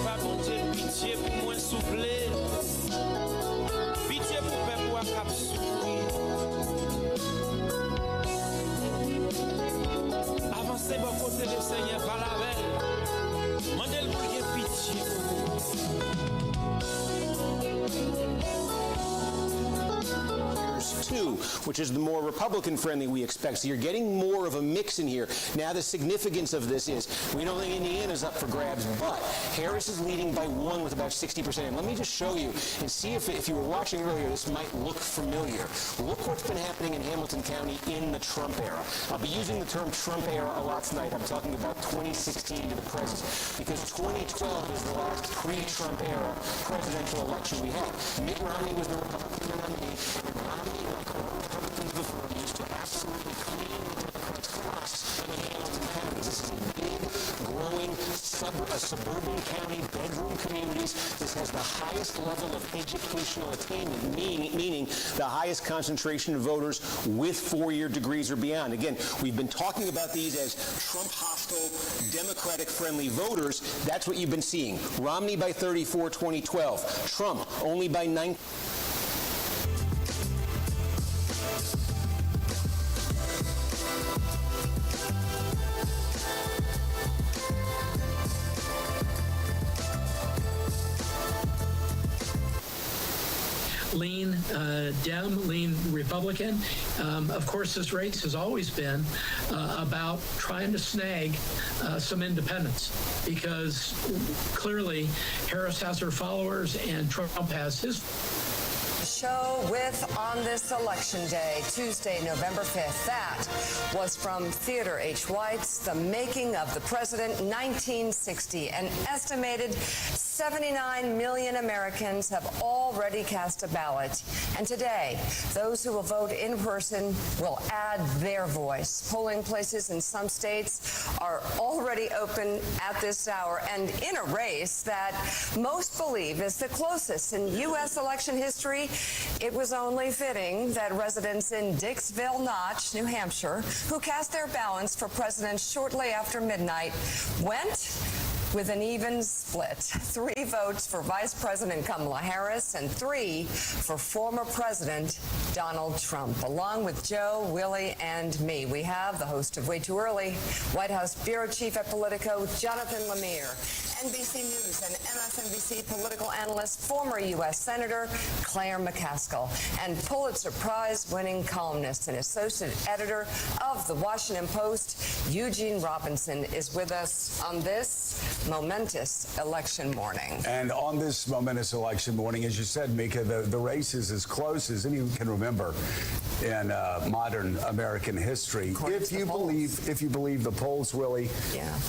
Papa, bon Dieu, pitié pour moi souffler. Pitié pour peuple à cap souffrir. Avancez bon côté le Seigneur par la veille. Mandez-le pour qu'il y ait pitié pour Two, which is the more Republican-friendly we expect. So you're getting more of a mix in here. Now the significance of this is we don't think Indiana's up for grabs, but Harris is leading by 1 with about 60%. And let me just show you and see if you were watching earlier, this might look familiar. Look what's been happening in Hamilton County in the Trump era. I'll be using the term Trump era a lot tonight. I'm talking about 2016 to the present, because 2012 is the last pre-Trump era presidential election we had. Mitt Romney was the Republican nominee, and Romney, like all Republicans before, used to absolutely clean the Democrats' class in Hamilton County. This is a big, growing suburban county, bedroom communities. This has the highest level of educational attainment, meaning the highest concentration of voters with 4-year degrees or beyond. Again, we've been talking about these as Trump-hostile, Democratic-friendly voters. That's what you've been seeing. Romney by 34, 2012. Trump only by 9. Lean Dem, lean Republican. Of course, this race has always been about trying to snag some independents, because clearly Harris has her followers and Trump has his. Show with On This Election Day, Tuesday, November 5th. That was from Theodore H. White's The Making of the President, 1960. An estimated 79 million Americans have already cast a ballot. And today, those who will vote in person will add their voice. Polling places in some states are already open at this hour, and in a race that most believe is the closest in U.S. election history. It was only fitting that residents in Dixville Notch, New Hampshire, who cast their ballots for president shortly after midnight, went with an even split. 3 votes for Vice President Kamala Harris and 3 for former President Donald Trump. Along with Joe, Willie, and me, we have the host of Way Too Early, White House Bureau Chief at Politico, Jonathan Lemire, NBC News and MSNBC political analyst, former U.S. Senator Claire McCaskill, and Pulitzer Prize-winning columnist and associate editor of The Washington Post, Eugene Robinson, is with us on this momentous election morning. And on this momentous election morning, as you said, Mika, the race is as close as anyone can remember in modern American history. If you believe the polls, Willie,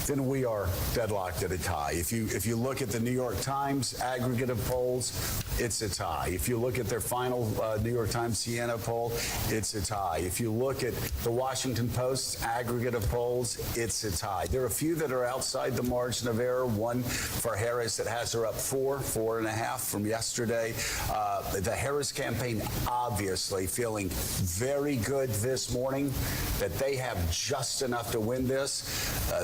then we are deadlocked at a tie. If you look at the New York Times aggregate of polls, it's a tie. If you look at their final New York Times Siena poll, it's a tie. If you look at the Washington Post's aggregate of polls, it's a tie. There are a few that are outside the margin of error. One for Harris that has her up 4.5 from yesterday. The Harris campaign obviously feeling very good this morning that they have just enough to win this.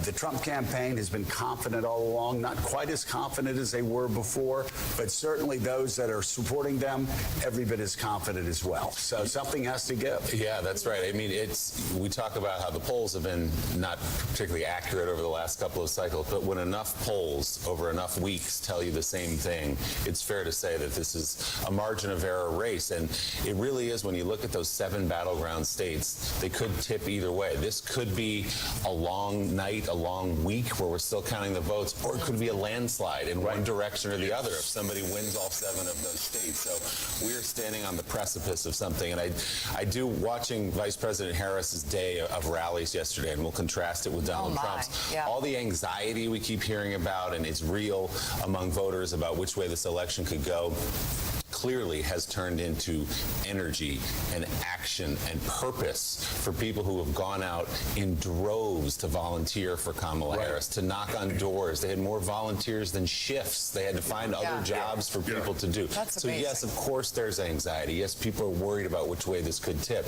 The Trump campaign has been confident all along, not quite as confident as they were before, but certainly those that are supporting them every bit as confident as well. So something has to give. Yeah, that's right. I mean, we talk about how the polls have been not particularly accurate over the last couple of cycles, but when enough polls over enough weeks tell you the same thing, it's fair to say that this is a margin of error race. And it really is, when you look at those 7 battleground states, they could tip either way. This could be a long night, a long week where we're still counting the votes, or it could be a landslide in one direction or the other if somebody wins all 7 of those states. So we're standing on the precipice of something. And I do, watching Vice President Harris's day of rallies yesterday, and we'll contrast it with Donald Trump's, all the anxiety we keep hearing about, and it's real among voters about which way this election could go. clearly has turned into energy and action and purpose for people who have gone out in droves to volunteer for Kamala Harris, to knock on doors. They had more volunteers than shifts. They had to find other jobs for people to do. That's so amazing. yes, of course there's anxiety. Yes, people are worried about which way this could tip.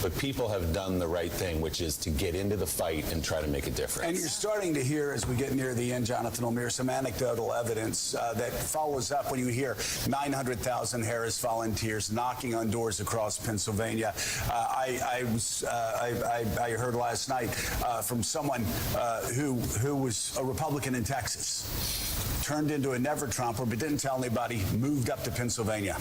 But people have done the right thing, which is to get into the fight and try to make a difference. And you're starting to hear, as we get near the end, Jonathan O'Meara, some anecdotal evidence that follows up when you hear 900,000 Harris volunteers knocking on doors across Pennsylvania. I heard last night from someone who was a Republican in Texas, turned into a never-Trumper, but didn't tell anybody, moved up to Pennsylvania.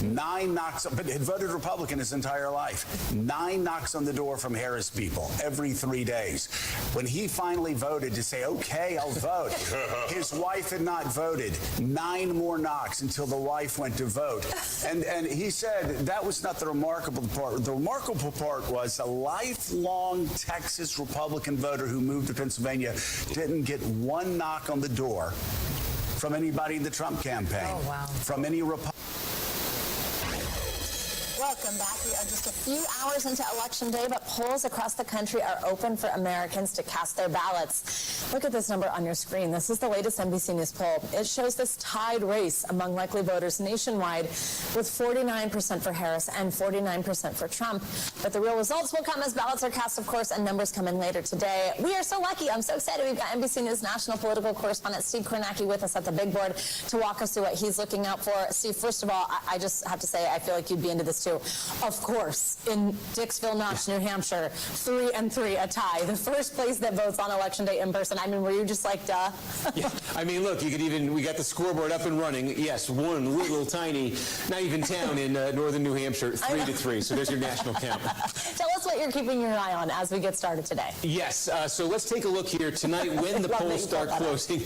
9 knocks, but had voted Republican his entire life. 9 knocks on the door from Harris people every 3 days. When he finally voted to say, okay, I'll vote, his wife had not voted. 9 more knocks until the wife went to vote. And he said that was not the remarkable part. The remarkable part was a lifelong Texas Republican voter who moved to Pennsylvania didn't get 1 knock on the door from anybody in the Trump campaign. Oh, wow. From any Republican. Welcome back. We are just a few hours into Election Day, but polls across the country are open for Americans to cast their ballots. Look at this number on your screen. This is the latest NBC News poll. It shows this tied race among likely voters nationwide, with 49% for Harris and 49% for Trump. But the real results will come as ballots are cast, of course, and numbers come in later today. We are so lucky. I'm so excited. We've got NBC News national political correspondent Steve Kornacki with us at the big board to walk us through what he's looking out for. Steve, first of all, I just have to say I feel like you'd be into this too. Of course, in Dixville Notch, New Hampshire, 3-3, a tie. The first place that votes on Election Day in person. I mean, were you just like, duh? Yeah, I mean, look, you could even, we got the scoreboard up and running. Yes, one little tiny, not even town in northern New Hampshire, 3-3. So there's your national count. Tell us what you're keeping your eye on as we get started today. Yes, so let's take a look here tonight when the polls start closing.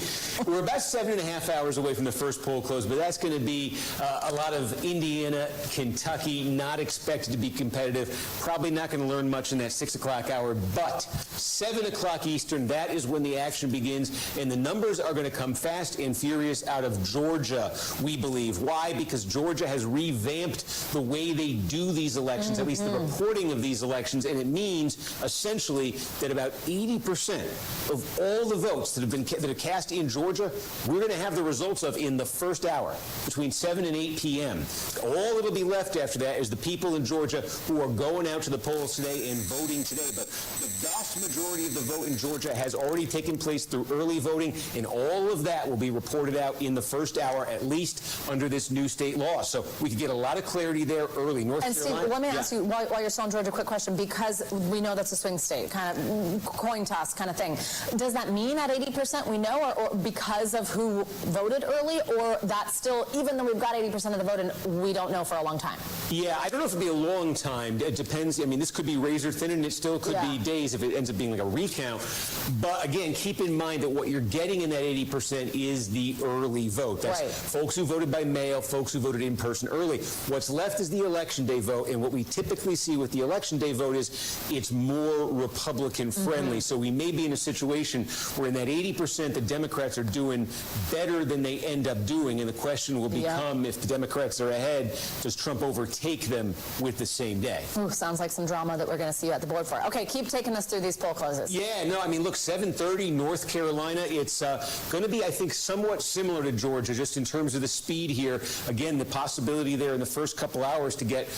We're about 7.5 hours away from the first poll close, but that's going to be a lot of Indiana, Kentucky, not expected to be competitive. Probably not going to learn much in that 6 o'clock hour, but 7 o'clock Eastern, that is when the action begins, and the numbers are going to come fast and furious out of Georgia, we believe. Why? Because Georgia has revamped the way they do these elections, at least the reporting of these elections, and it means essentially that about 80% of all the votes that are cast in Georgia, we're going to have the results of in the first hour, between 7 and 8 p.m. All that'll be left after that is the people in Georgia who are going out to the polls today and voting today. But the vast majority of the vote in Georgia has already taken place through early voting, and all of that will be reported out in the first hour, at least under this new state law. So we could get a lot of clarity there early. North Carolina. Steve, let me ask you, while you're still in Georgia, a quick question, because we know that's a swing state, kind of coin toss kind of thing. Does that mean at 80% we know, or because of who voted early, or that still, even though we've got 80% of the vote in, we don't know for a long time? Yeah, I don't know if it'll be a long time. It depends. I mean, this could be razor thin, and it still could be days if it ends up being like a recount. But again, keep in mind that what you're getting in that 80% is the early vote. That's folks who voted by mail, folks who voted in person early. What's left is the Election Day vote, and what we typically see with the Election Day vote is it's more Republican friendly. So we may be in a situation where in that 80%, the Democrats are doing better than they end up doing, and the question will become, if the Democrats are ahead, does Trump overtake them with the same day? Ooh, sounds like some drama that we're going to see you at the board for. Okay, keep taking us through these poll closes. Yeah, no, I mean, look, 7:30, North Carolina. It's going to be, I think, somewhat similar to Georgia, just in terms of the speed here. Again, the possibility there in the first couple hours to get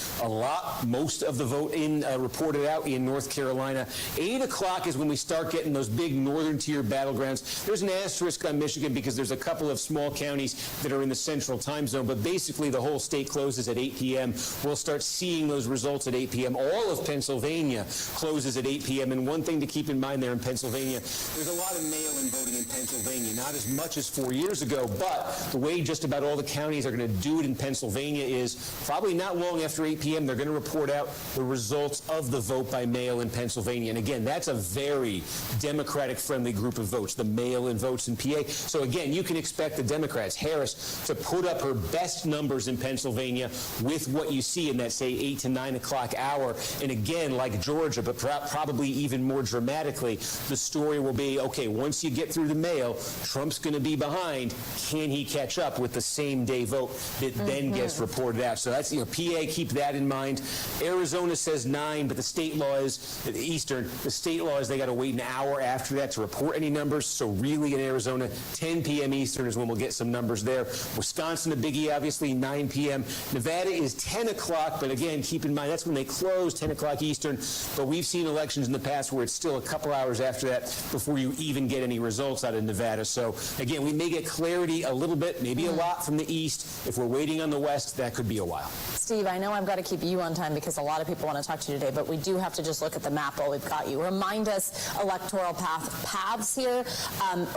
most of the vote in reported out in North Carolina. 8 o'clock is when we start getting those big northern tier battlegrounds. There's an asterisk on Michigan because there's a couple of small counties that are in the central time zone, but basically the whole state closes at 8 p.m. We'll start seeing those results at 8 p.m. All of Pennsylvania closes at 8 p.m. And one thing to keep in mind there in Pennsylvania, there's a lot of mail-in voting in Pennsylvania, not as much as 4 years ago, but the way just about all the counties are going to do it in Pennsylvania is probably not long after 8 p.m. they're going to report out the results of the vote by mail in Pennsylvania. And again, that's a very Democratic-friendly group of votes, the mail-in votes in PA. So again, you can expect the Democrats, Harris, to put up her best numbers in Pennsylvania with what you see in that, say, 8 to 9 o'clock hour. And again, like Georgia, but probably even more dramatically, the story will be, okay, once you get through the mail, Trump's going to be behind. Can he catch up with the same-day vote that then gets reported out? So that's, PA, keep that in mind. Arizona says 9, but the state law is, Eastern, the state law is they got to wait an hour after that to report any numbers. So really in Arizona, 10 p.m. Eastern is when we'll get some numbers there. Wisconsin, a biggie, obviously, 9 p.m. Nevada is 10 o'clock, but again, keep in mind, that's when they close, 10 o'clock Eastern. But we've seen elections in the past where it's still a couple hours after that before you even get any results out of Nevada. So again, we may get clarity a little bit, maybe a lot from the East. If we're waiting on the West, that could be a while. Steve, I know I've got to keep you on time because a lot of people want to talk to you today, but we do have to just look at the map while we've got you. Remind us electoral paths here.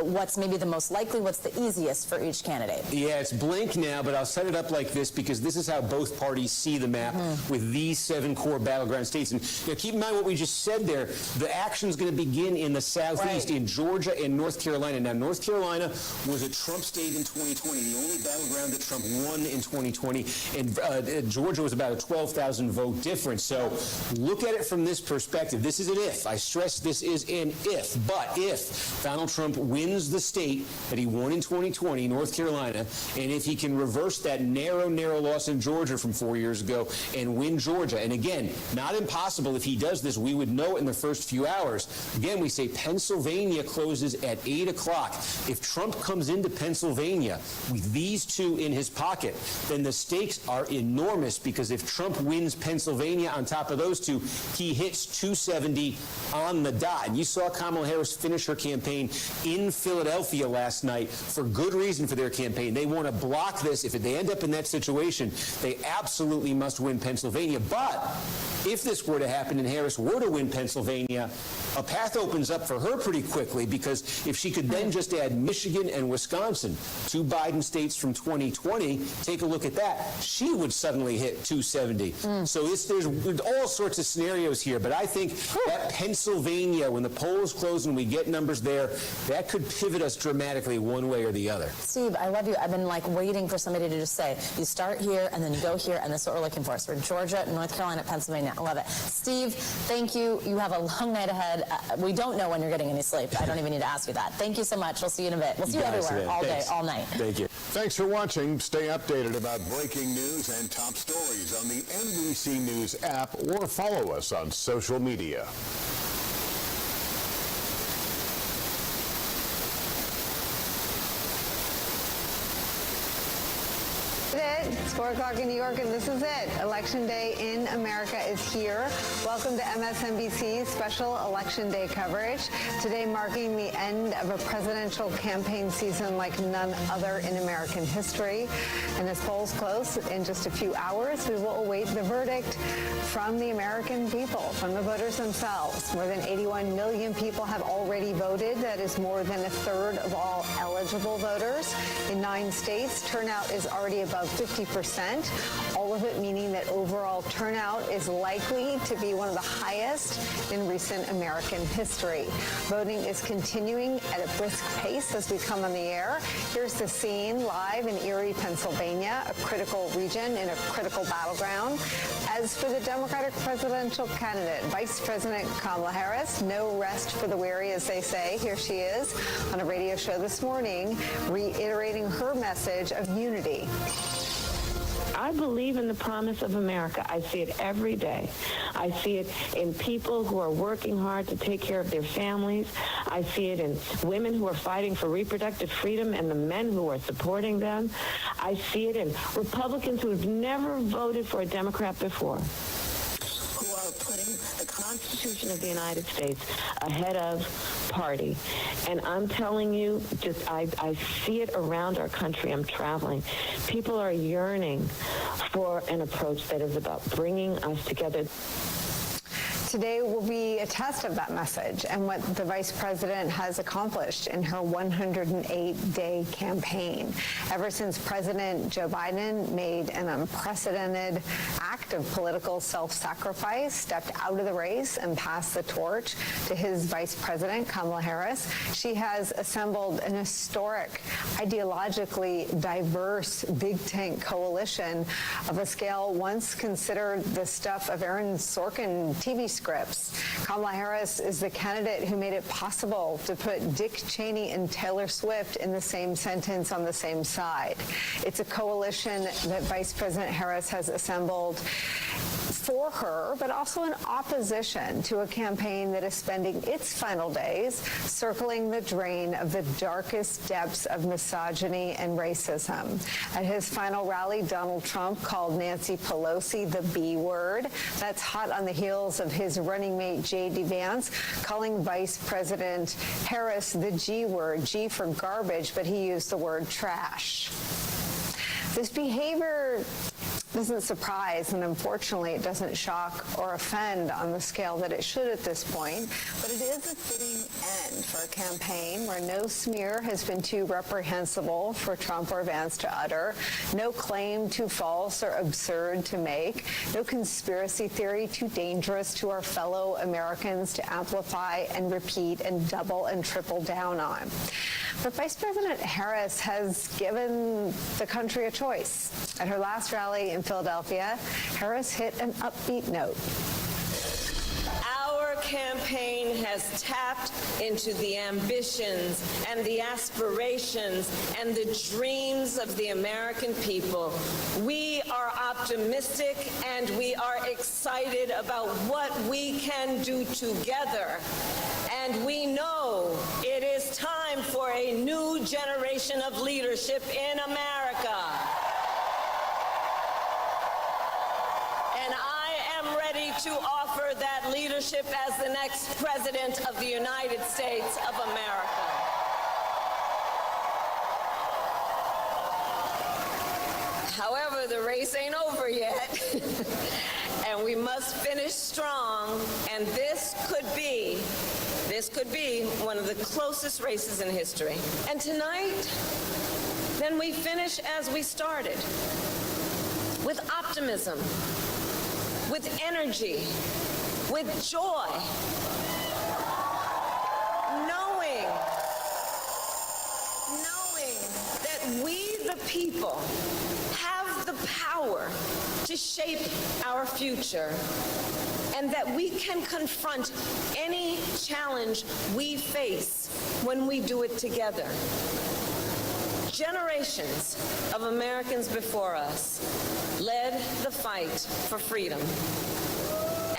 What's maybe the most likely? What's the easiest for each candidate? Yeah, it's blank now, but I'll set it up like this because this is how both parties see the map with these 7 core battleground states. And keep in mind what we just said there. The action's going to begin in the Southeast, in Georgia and North Carolina. Now, North Carolina was a Trump state in 2020, the only battleground that Trump won in 2020, and Georgia was about a 12,000 vote difference. So look at it from this perspective. This is an if. I stress this is an if. But if Donald Trump wins the state that he won in 2020, North Carolina, and if he can reverse that narrow loss in Georgia from 4 years ago and win Georgia, and again, not impossible if he does this, we would know it in the first few hours. Again, we say Pennsylvania closes at 8 o'clock. If Trump comes into Pennsylvania with these two in his pocket, then the stakes are enormous because if Trump wins Pennsylvania on top of those two, he hits 270 on the dot. And you saw Kamala Harris finish her campaign in Philadelphia last night for good reason for their campaign. They want to block this. If they end up in that situation, they absolutely must win Pennsylvania. But if this were to happen and Harris were to win Pennsylvania, a path opens up for her pretty quickly because if she could then just add Michigan and Wisconsin, 2 Biden states from 2020, take a look at that, she would suddenly hit 270. So there's all sorts of scenarios here, but I think that Pennsylvania, when the polls close and we get numbers there, that could pivot us dramatically one way or the other. Steve, I love you. I've been waiting for somebody to just say, you start here and then you go here, and that's what we're looking for. So we're Georgia, North Carolina, Pennsylvania. I love it. Steve, thank you. You have a long night ahead. We don't know when you're getting any sleep. I don't even need to ask you that. Thank you so much. We'll see you in a bit. We'll see you everywhere, all day, all night. Thank you. Thanks for watching. Stay updated about breaking news and top stories on the NBC News app or follow us on social media. It's 4 o'clock in New York, and this is it. Election Day in America is here. Welcome to MSNBC's special Election Day coverage. Today marking the end of a presidential campaign season like none other in American history. And as polls close in just a few hours, we will await the verdict from the American people, from the voters themselves. More than 81 million people have already voted. That is more than a third of all eligible voters. In 9 states, turnout is already above 50%, all of it meaning that overall turnout is likely to be one of the highest in recent American history. Voting is continuing at a brisk pace as we come on the air. Here's the scene live in Erie, Pennsylvania, a critical region in a critical battleground. As for the Democratic presidential candidate, Vice President Kamala Harris, no rest for the weary, as they say. Here she is on a radio show this morning, reiterating her message of unity. I believe in the promise of America. I see it every day. I see it in people who are working hard to take care of their families. I see it in women who are fighting for reproductive freedom and the men who are supporting them. I see it in Republicans who have never voted for a Democrat before, who are putting the Constitution of the United States ahead of party. And I'm telling you, I see it around our country. I'm traveling. People are yearning for an approach that is about bringing us together. Today will be a test of that message and what the vice president has accomplished in her 108-day campaign. Ever since President Joe Biden made an unprecedented act of political self-sacrifice, stepped out of the race and passed the torch to his vice president, Kamala Harris, she has assembled an historic, ideologically diverse big tent coalition of a scale once considered the stuff of Aaron Sorkin TV scripts. Kamala Harris is the candidate who made it possible to put Dick Cheney and Taylor Swift in the same sentence on the same side. It's a coalition that Vice President Harris has assembled for her, but also in opposition to a campaign that is spending its final days circling the drain of the darkest depths of misogyny and racism. At his final rally, Donald Trump called Nancy Pelosi the B word. That's hot on the heels of his running mate, J.D. Vance, calling Vice President Harris the G word, G for garbage, but he used the word trash. This behavior doesn't surprise, and unfortunately it doesn't shock or offend on the scale that it should at this point, but it is a fitting end for a campaign where no smear has been too reprehensible for Trump or Vance to utter, no claim too false or absurd to make, no conspiracy theory too dangerous to our fellow Americans to amplify and repeat and double and triple down on. But Vice President Harris has given the country a choice. At her last rally in Philadelphia, Harris hit an upbeat note. Our campaign has tapped into the ambitions and the aspirations and the dreams of the American people. We are optimistic and we are excited about what we can do together. And we know it is time for a new generation of leadership in America. And I am ready to offer that leadership as the next President of the United States of America. However, the race ain't over yet. And we must finish strong, and this could be one of the closest races in history. And tonight, then we finish as we started, with optimism, with energy, with joy, knowing that we, the people, have the power to shape our future, and that we can confront any challenge we face when we do it together. Generations of Americans before us led the fight for freedom.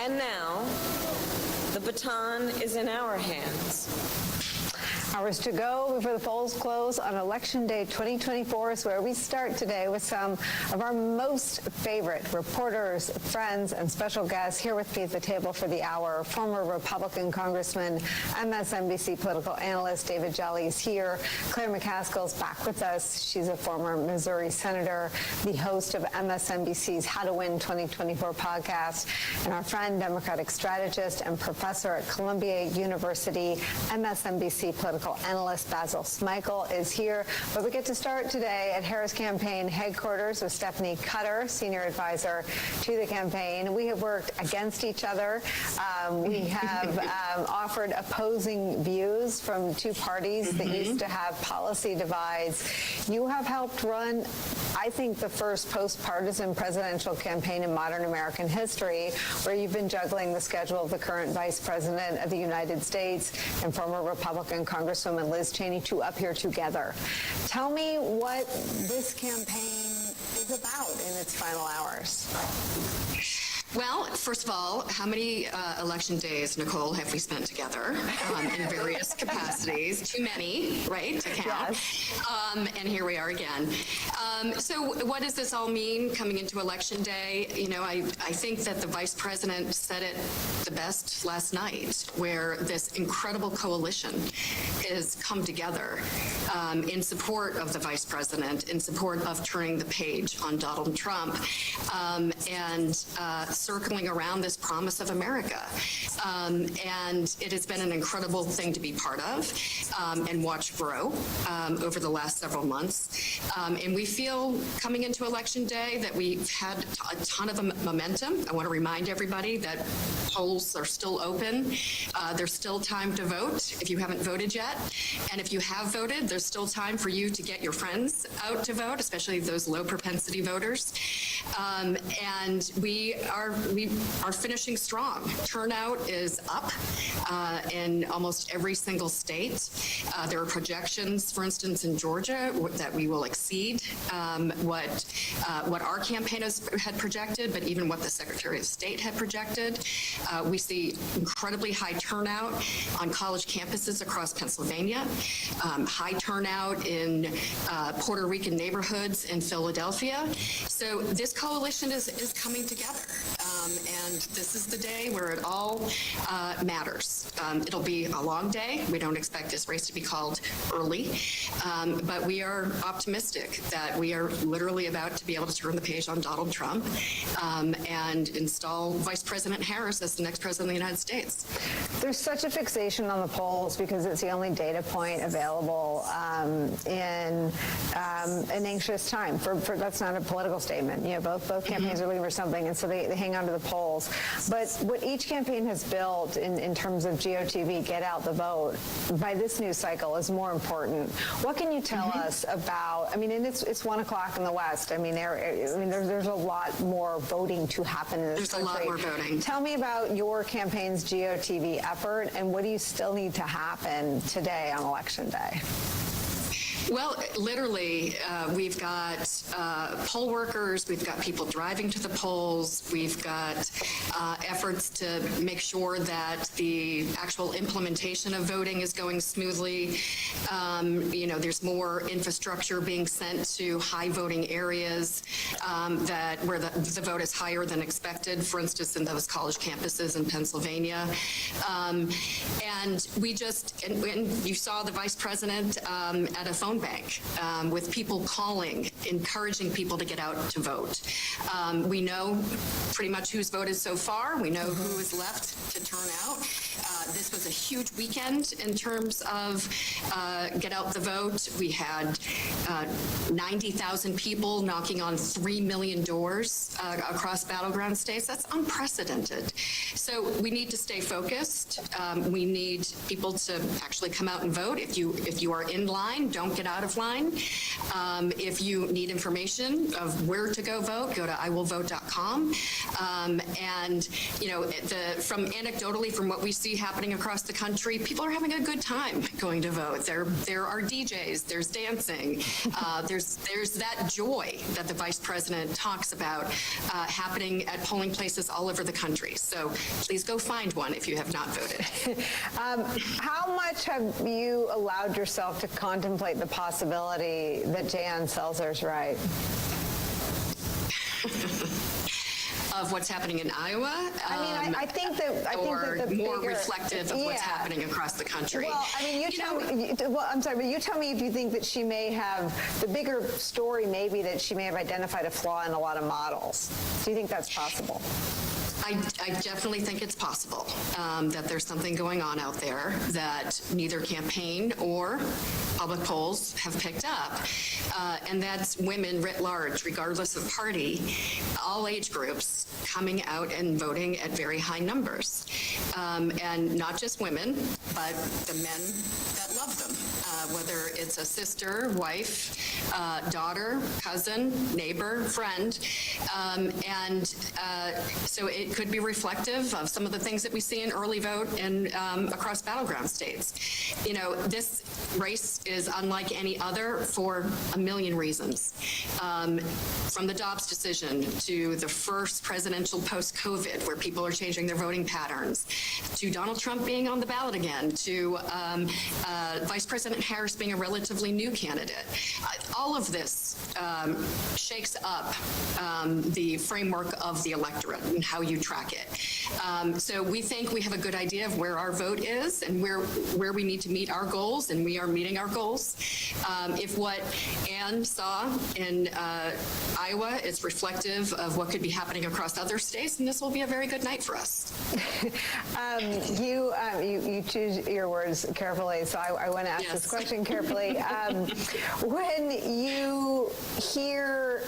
And now, the baton is in our hands. Hours to go before the polls close on Election Day 2024 is where we start today with some of our most favorite reporters, friends, and special guests. Here with me at the table for the hour, former Republican Congressman, MSNBC political analyst David Jolly is here. Claire McCaskill's back with us. She's a former Missouri senator, the host of MSNBC's How to Win 2024 podcast, and our friend, Democratic strategist and professor at Columbia University, MSNBC political analyst Basil Smikle is here. But we get to start today at Harris Campaign headquarters with Stephanie Cutter, senior advisor to the campaign. We have worked against each other. We have offered opposing views from two parties that used to have policy divides. You have helped run, I think, the first post-partisan presidential campaign in modern American history, where you've been juggling the schedule of the current Vice President of the United States and former Republican Congresswoman Liz Cheney, two up here together. Tell me what this campaign is about in its final hours. Well, first of all, how many election days, Nicole, have we spent together in various capacities? Too many, right, to count. Yes. And here we are again. So what does this all mean coming into Election Day? You know, I think that the Vice President said it the best last night, where this incredible coalition has come together in support of the Vice President, in support of turning the page on Donald Trump, and circling around this promise of America. And it has been an incredible thing to be part of and watch grow over the last several months. And we feel coming into Election Day that we've had a ton of momentum. I want to remind everybody that polls are still open. There's still time to vote if you haven't voted yet. And if you have voted, there's still time for you to get your friends out to vote, especially those low propensity voters. And we are finishing strong. Turnout is up in almost every single state. There are projections, for instance, in Georgia, that we will exceed what our campaign had projected, but even what the Secretary of State had projected. We see incredibly high turnout on college campuses across Pennsylvania, high turnout in Puerto Rican neighborhoods in Philadelphia. So this coalition is coming together, and this is the day where it all matters. It'll be a long day. We don't expect this race to be called early, but we are optimistic that we are literally about to be able to turn the page on Donald Trump and install Vice President Harris as the next president of the United States. There's such a fixation on the polls because it's the only data point available in an anxious time. For that's not a political statement. You know, both campaigns are looking for something, and so they hang on to the polls. But what each campaign has built in terms of GOTV, get out the vote, by this news cycle is more important. What can you tell us about? I mean, and it's 1 o'clock in the West. I mean, there's a lot more voting to happen in this country. There's a lot more voting. Tell me about your campaign's GOTV effort, and what do you still need to happen today on Election Day? Well, literally, we've got poll workers, we've got people driving to the polls, we've got efforts to make sure that the actual implementation of voting is going smoothly. You know, there's more infrastructure being sent to high voting areas where the vote is higher than expected, for instance, in those college campuses in Pennsylvania. And we and you saw the Vice President at a phone bank with people calling, encouraging people to get out to vote. We know pretty much who's voted so far. We know who is left to turn out. This was a huge weekend in terms of get out the vote. We had 90,000 people knocking on 3 million doors across battleground states. That's unprecedented. So we need to stay focused. We need people to actually come out and vote. If you are in line, don't get out of line. If you need information of where to go vote, go to iwillvote.com. And you know, anecdotally from what we see happening across the country, people are having a good time going to vote. There are DJs, there's dancing, there's that joy that the Vice President talks about happening at polling places all over the country. So please go find one if you have not voted. How much have you allowed yourself to contemplate the possibility that Jan Selzer's right? Of what's happening in Iowa? I think that more reflective of what's happening across the country. Well, I mean, I'm sorry, but you tell me if you think that she may have, the bigger story may be that she may have identified a flaw in a lot of models. Do you think that's possible? I definitely think it's possible that there's something going on out there that neither campaign or public polls have picked up, and that's women writ large, regardless of party, all age groups coming out and voting at very high numbers. And not just women, but the men that love them, whether it's a sister, wife, daughter, cousin, neighbor, friend. So it could be reflective of some of the things that we see in early vote and across battleground states. You know, this race is unlike any other for a million reasons. From the Dobbs decision to the first presidential post-COVID, where people are changing their voting patterns, to Donald Trump being on the ballot again, to Vice President Harris being a relatively new candidate. All of this shakes up the framework of the electorate and how you track it. So we think we have a good idea of where our vote is and where we need to meet our goals, and we are meeting our goals. If what Ann saw in Iowa is reflective of what could be happening across other states, then this will be a very good night for us. You choose your words carefully, so I want to ask this question carefully. When you hear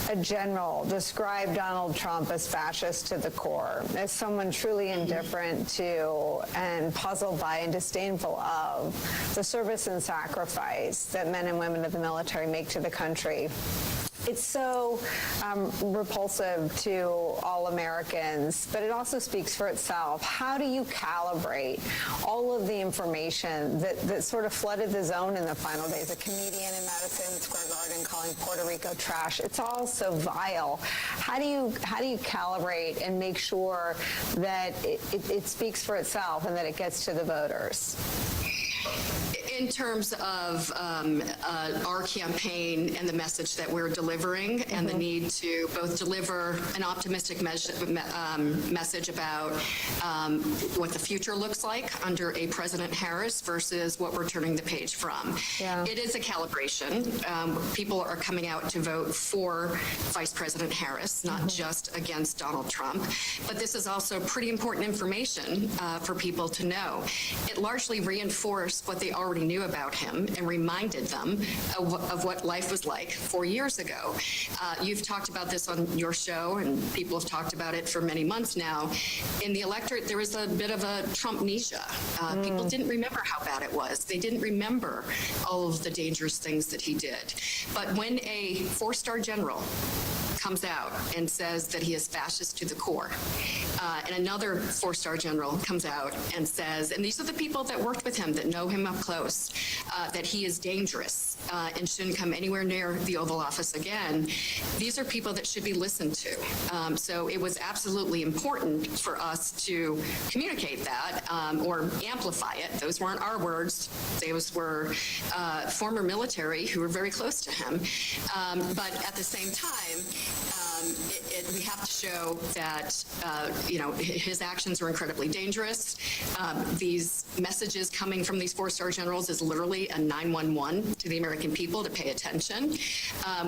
a general describe Donald Trump as fascist to the core, as someone truly indifferent to and puzzled by and disdainful of the service and sacrifice that men and women of the military make to the country, it's so repulsive to all Americans, but it also speaks for itself. How do you calibrate all of the information that sort of flooded the zone in the final days? A comedian in Madison Square Garden calling Puerto Rico trash. It's all so vile. How do you calibrate and make sure that it speaks for itself and that it gets to the voters? In terms of our campaign and the message that we're delivering, and the need to both deliver an optimistic message about what the future looks like under a President Harris versus what we're turning the page from. Yeah. It is a calibration. People are coming out to vote for Vice President Harris, not just against Donald Trump. But this is also pretty important information for people to know. It largely reinforced what they already knew about him and reminded them of what life was like 4 years ago. You've talked about this on your show, and people have talked about it for many months now. In the electorate, there was a bit of a Trumpnesia. People didn't remember how bad it was. They didn't remember all of the dangerous things that he did. But when a four-star general comes out and says that he is fascist to the core, and another four-star general comes out and says, and these are the people that worked with him, that know him up close, that he is dangerous and shouldn't come anywhere near the Oval Office again. These are people that should be listened to. So it was absolutely important for us to communicate that or amplify it. Those weren't our words. Those were former military who were very close to him. But at the same time, we have to show that his actions were incredibly dangerous. These messages coming from these four-star generals is literally a 911 to the American people to pay attention.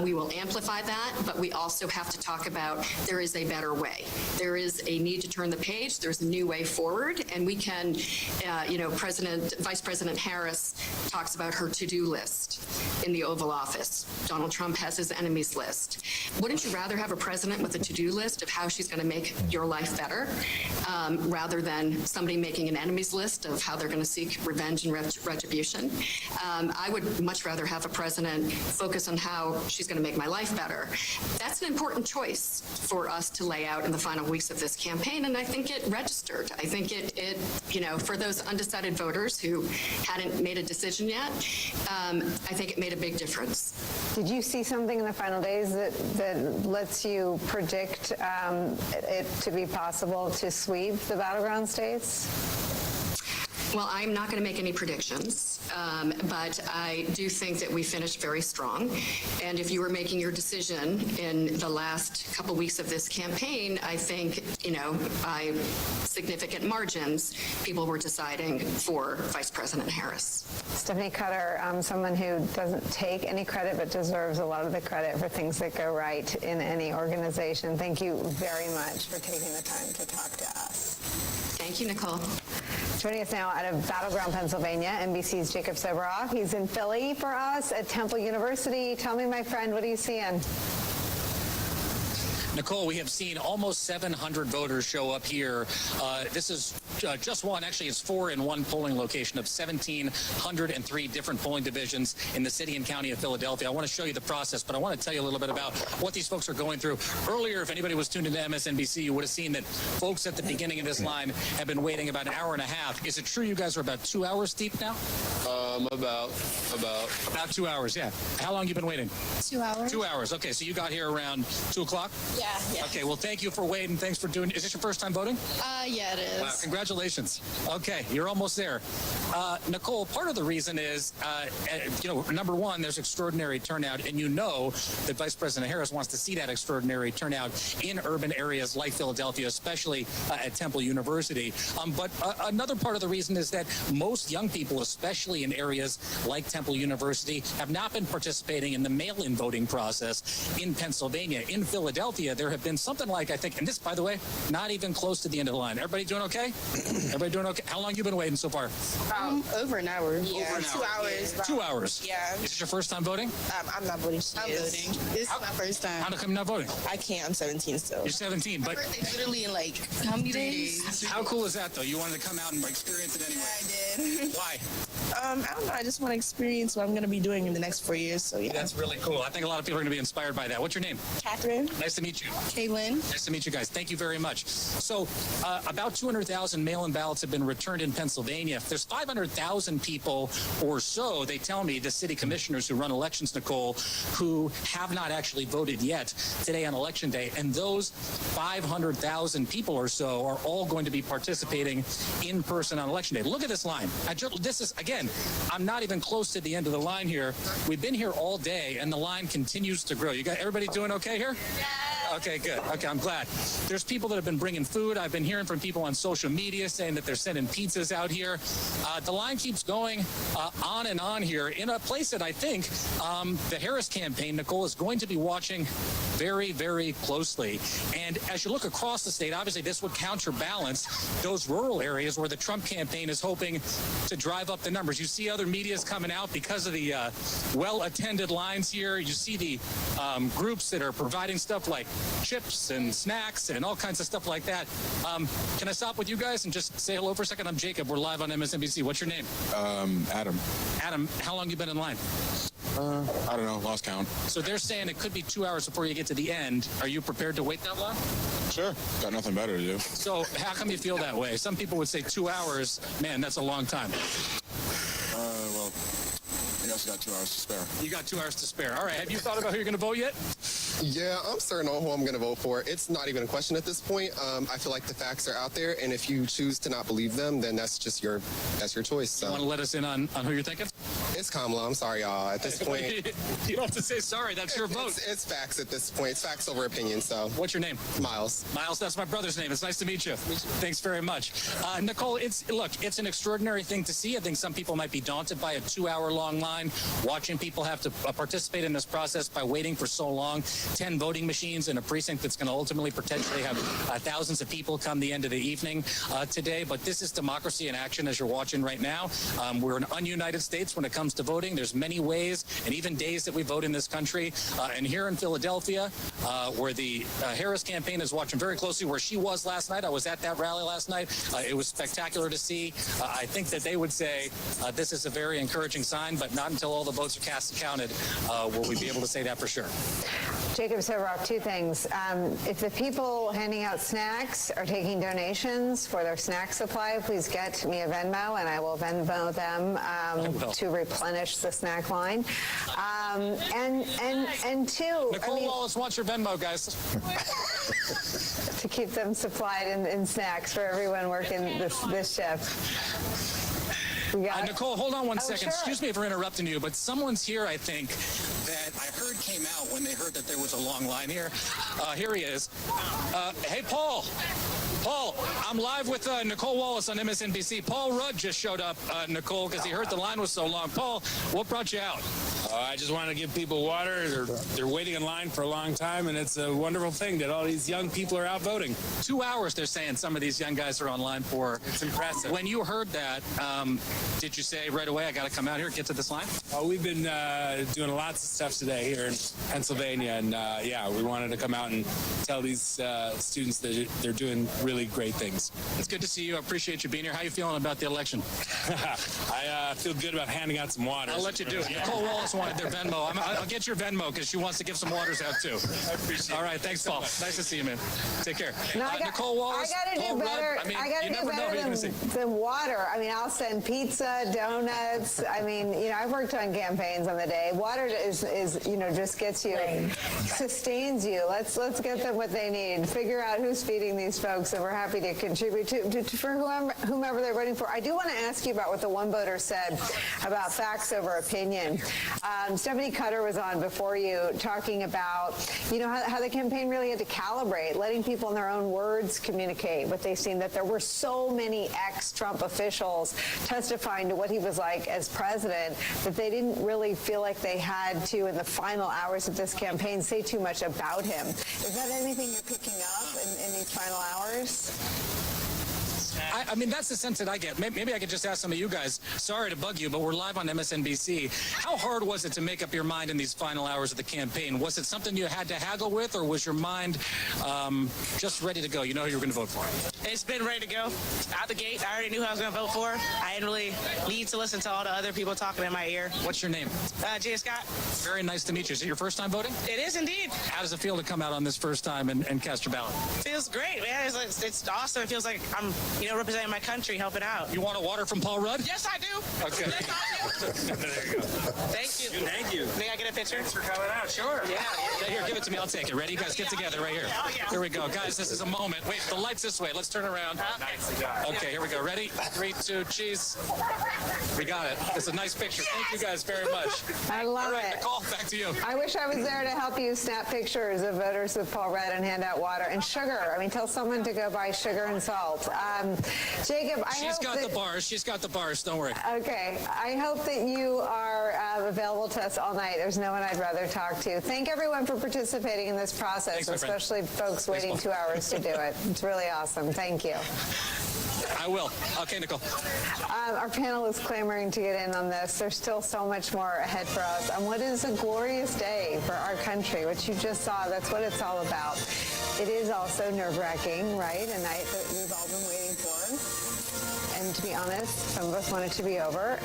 We will amplify that, but we also have to talk about there is a better way. There is a need to turn the page. There's a new way forward, and we can, Vice President Harris talks about her to-do list in the Oval Office. Donald Trump has his enemies list. Wouldn't you rather have a president with a to-do list of how she's going to make your life better, rather than somebody making an enemies list of how they're going to seek revenge and retribution? I would much rather have a president focus on how she's going to make my life better. That's an important choice for us to lay out in the final weeks of this campaign, and I think it registered. I think it for those undecided voters who hadn't made a decision yet, I think it made a big difference. Did you see something in the final days that lets you predict it to be possible to sweep the battleground states? Well, I'm not going to make any predictions, but I do think that we finished very strong. And if you were making your decision in the last couple weeks of this campaign, I think, by significant margins, people were deciding for Vice President Harris. Stephanie Cutter, someone who doesn't take any credit but deserves a lot of the credit for things that go right in any organization. Thank you very much for taking the time to talk to us. Thank you, Nicole. Joining us now out of Battleground, Pennsylvania, NBC's Jacob Soboroff. He's in Philly for us at Temple University. Tell me, my friend, what are you seeing? Nicole, we have seen almost 700 voters show up here. This is just one, actually it's 4 in one polling location of 1,703 different polling divisions in the city and county of Philadelphia. I want to show you the process, but I want to tell you a little bit about what these folks are going through. Earlier, if anybody was tuned into MSNBC, you would have seen that folks at the beginning of this line have been waiting about an hour and a half. Is it true you guys are about 2 hours deep now? About 2 hours, yeah. How long you been waiting? 2 hours. 2 hours. Okay, so you got here around 2 o'clock? Yeah. Okay, well, thank you for waiting. Thanks for doing. Is this your first time voting? Yeah, it is. Wow, congratulations. Okay, you're almost there. Nicole, part of the reason is, number one, there's extraordinary turnout, and you know that Vice President Harris wants to see that extraordinary turnout in urban areas like Philadelphia, especially at Temple University. But another part of the reason is that most young people, especially in areas like Temple University, have not been participating in the mail-in voting process in Pennsylvania. In Philadelphia, there have been something like, I think, and this, by the way, not even close to the end of the line. Everybody doing okay? Everybody doing okay? How long you been waiting so far? Over an hour. Yeah, Over an 2 hour. hours. 2 hours? Yeah. Is this your first time voting? I'm not voting. I'm voting. This is my first time. How come you're not voting? I can't. I'm 17 still. You're 17, but... Literally in like how many days? How cool is that, though? You wanted to come out and experience it anyway? Yeah, I did. Why? I don't know. I just want to experience what I'm going to be doing in the next 4 years. So yeah. That's really cool. I think a lot of people are going to be inspired by that. What's your name? Catherine. Nice to meet you. Kaylin. Nice to meet you guys. Thank you very much. So about 200,000 mail-in ballots have been returned in Pennsylvania. If there's 500,000 people or so, they tell me, the city commissioners who run elections, Nicole, who have not actually voted yet today on Election Day. And those 500,000 people or so are all going to be participating in person on Election Day. Look at this line. This is, again, I'm not even close to the end of the line here. We've been here all day, and the line continues to grow. You got everybody doing okay here? Yeah. Okay, good. Okay, I'm glad. There's people that have been bringing food. I've been hearing from people on social media saying that they're sending pizzas out here. The line keeps going on and on here in a place that I think the Harris campaign, Nicole, is going to be watching very, very closely. And as you look across the state, obviously this would counterbalance those rural areas where the Trump campaign is hoping to drive up the numbers. You see other medias coming out because of the well-attended lines here. You see the groups that are providing stuff like chips and snacks and all kinds of stuff like that. Can I stop with you guys and just say hello for a second? I'm Jacob. We're live on MSNBC. What's your name? Adam. Adam, how long you been in line? I don't know. Lost count. So they're saying it could be 2 hours before you get to the end. Are you prepared to wait that long? Sure. Got nothing better to do. So how come you feel that way? Some people would say 2 hours. Man, that's a long time. Well, I guess I got 2 hours to spare. You got 2 hours to spare. All right. Have you thought about who you're going to vote yet? Yeah, I'm certain on who I'm going to vote for. It's not even a question at this point. I feel like the facts are out there, and if you choose to not believe them, then that's just your choice. So. You want to let us in on who you're thinking? It's Kamala. I'm sorry, y'all. At this point, you don't have to say sorry. That's your vote. It's facts at this point. It's facts over opinion. So, what's your name? Miles. Miles. That's my brother's name. It's nice to meet you. Thanks very much, Nicole. It's an extraordinary thing to see. I think some people might be daunted by a 2 hour long line, watching people have to participate in this process by waiting for so long. 10 voting machines in a precinct that's going to ultimately potentially have thousands of people come the end of the evening today. But this is democracy in action, as you're watching right now. We're an ununited states when it comes to voting. There's many ways and even days that we vote in this country. And here in Philadelphia, where the Harris campaign is watching very closely, where she was last night. I was at that rally last night. It was spectacular to see. I think that they would say this is a very encouraging sign, but not until all the votes are cast and counted will we be able to say that for sure. Jacob Severoff, two things. If the people handing out snacks are taking donations for their snack supply, please get me a Venmo, and I will Venmo them to replenish the snack line. And two, Nicole Wallace wants your Venmo, guys. to keep them supplied in snacks for everyone working this shift. Nicole, hold on one second. Sure. Excuse me for interrupting you, but someone's here, I think, that I heard came out when they heard that there was a long line here. Here he is. Hey, Paul. Paul, I'm live with Nicole Wallace on MSNBC. Paul Rudd just showed up, Nicole, because he heard the line was so long. Paul, what brought you out? I I just want to give people water. They're waiting in line for a long time, and it's a wonderful thing that all these young people are out voting. 2 hours, they're saying some of these young guys are online for. It's impressive. When you heard that, did you say right away, I got to come out here, get to this line? Oh, we've been doing lots of stuff today here in Pennsylvania, and yeah, we wanted to come out and tell these students that they're doing really great things. It's good to see you. I appreciate you being here. How are you feeling about the election? I feel good about handing out some water. I'll let you do it. Nicole Wallace wanted their Venmo. I'll get your Venmo because she wants to give some waters out too. I appreciate it. All right, thanks, Paul. Nice to see you, man. Take care. No, Nicole Wallace, I gotta Paul do better. Rudd. I mean, I gotta you do never know who you're better going to see. than water. I mean, I'll send pizza, donuts. I mean, you know, I've worked on campaigns on the day. Water is you know, just gets you, sustains you. Let's get them what they need. Figure out who's feeding these folks, and we're happy to contribute to for whomever they're voting for. I do want to ask you about what the one voter said about facts over opinion. Stephanie Cutter was on before you talking about, you know, how the campaign really had to calibrate, letting people in their own words communicate what they've seen, that there were so many ex-Trump officials testifying to what he was like as president that they didn't really feel like they had to, in the final hours of this campaign, say too much about him. Is that anything you're picking up in these final hours? I mean, that's the sense that I get. Maybe I could just ask some of you guys. Sorry to bug you, but we're live on MSNBC. How hard was it to make up your mind in these final hours of the campaign? Was it something you had to haggle with, or was your mind just ready to go? You know who you were going to vote for. It's been ready to go. Out the gate, I already knew who I was going to vote for. I didn't really need to listen to all the other people talking in my ear. What's your name? Jay Scott. Very nice to meet you. Is it your first time voting? It is indeed. How does it feel to come out on this first time and cast your ballot? Feels great, man. It's awesome. It feels like I'm, you know, representing my country, helping out. You want a water from Paul Rudd? Yes, I do. Okay. Yes, I do. There you go. Thank you. Thank you. May I get a picture? Thanks for coming out. Sure. Yeah. Here, give it to me. I'll take it. Ready? You guys get together right here. Here we go. Guys, this is a moment. Wait, the light's this way. Let's turn around. Okay, here we go. Ready? 3, 2, cheese. We got it. It's a nice picture. Thank you guys very much. I love it. Nicole, back to you. I wish I was there to help you snap pictures of voters with Paul Rudd and hand out water and sugar. I mean, tell someone to go buy sugar and salt. Jacob, She's got the bars. She's got the bars. Don't worry. Okay. I hope that you are available to us all night. There's no one I'd rather talk to. Thank everyone for participating in this process, especially folks waiting 2 hours to do it. It's really awesome. Thank you. I will. Okay, Nicole. Our panel is clamoring to get in on this. There's still so much more ahead for us. And what is a glorious day for our country, which you just saw. That's what it's all about. It is also nerve-wracking, right? A night that we've all been waiting for. And to be honest, some of us want it to be over.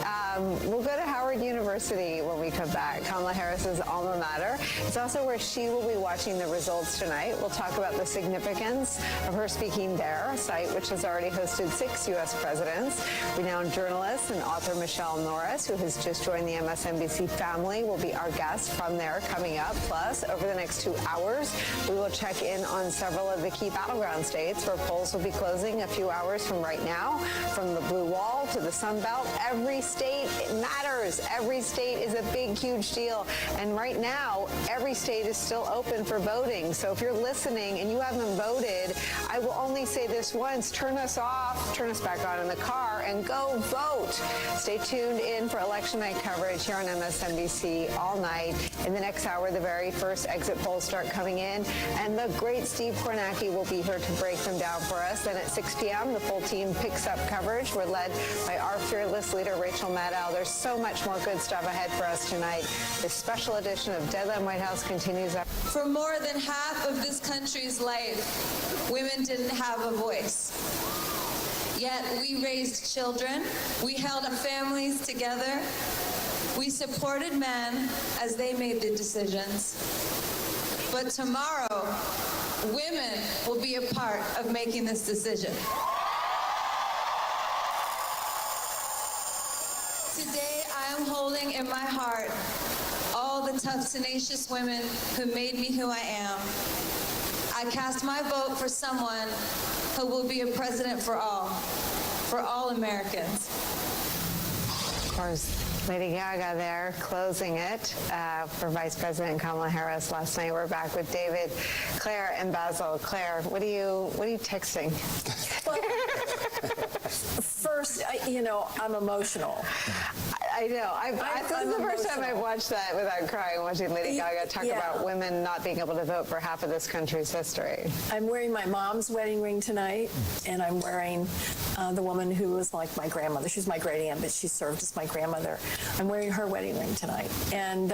We'll go to Howard University when we come back, Kamala Harris's alma mater. It's also where she will be watching the results tonight. We'll talk about the significance of her speaking there, a site which has already hosted 6 U.S. presidents. Renowned journalist and author Michelle Norris, who has just joined the MSNBC family, will be our guest from there coming up. Plus, over the next 2 hours, we will check in on several of the key battleground states where polls will be closing a few hours from right now. From the Blue Wall to the Sun Belt, every state matters. Every state is a big, huge deal. And right now, every state is still open for voting. So if you're listening and you haven't voted, I will only say this once: turn us off, turn us back on in the car, and go vote. Stay tuned in for election night coverage here on MSNBC all night. In the next hour, the very first exit polls start coming in, and the great Steve Kornacki will be here to break them down for us. Then at 6 p.m., the full team picks up coverage. We're led by our fearless leader, Rachel Maddow. There's so much more good stuff ahead for us tonight. This special edition of Deadline White House continues. For more than half of this country's life, women didn't have a voice. Yet we raised children, we held our families together, we supported men as they made the decisions. But tomorrow, women will be a part of making this decision. Today, I am holding in my heart all the tough, tenacious women who made me who I am. I cast my vote for someone who will be a president for all Americans. Of course, Lady Gaga there closing it for Vice President Kamala Harris last night. We're back with David, Claire, and Basil. Claire, what are you texting? First, I'm emotional. I know. This is the first time I've watched that without crying, watching Lady Gaga talk about women not being able to vote for half of this country's history. I'm wearing my mom's wedding ring tonight, and I'm wearing the woman who was like my grandmother. She's my great aunt, but she served as my grandmother. I'm wearing her wedding ring tonight. And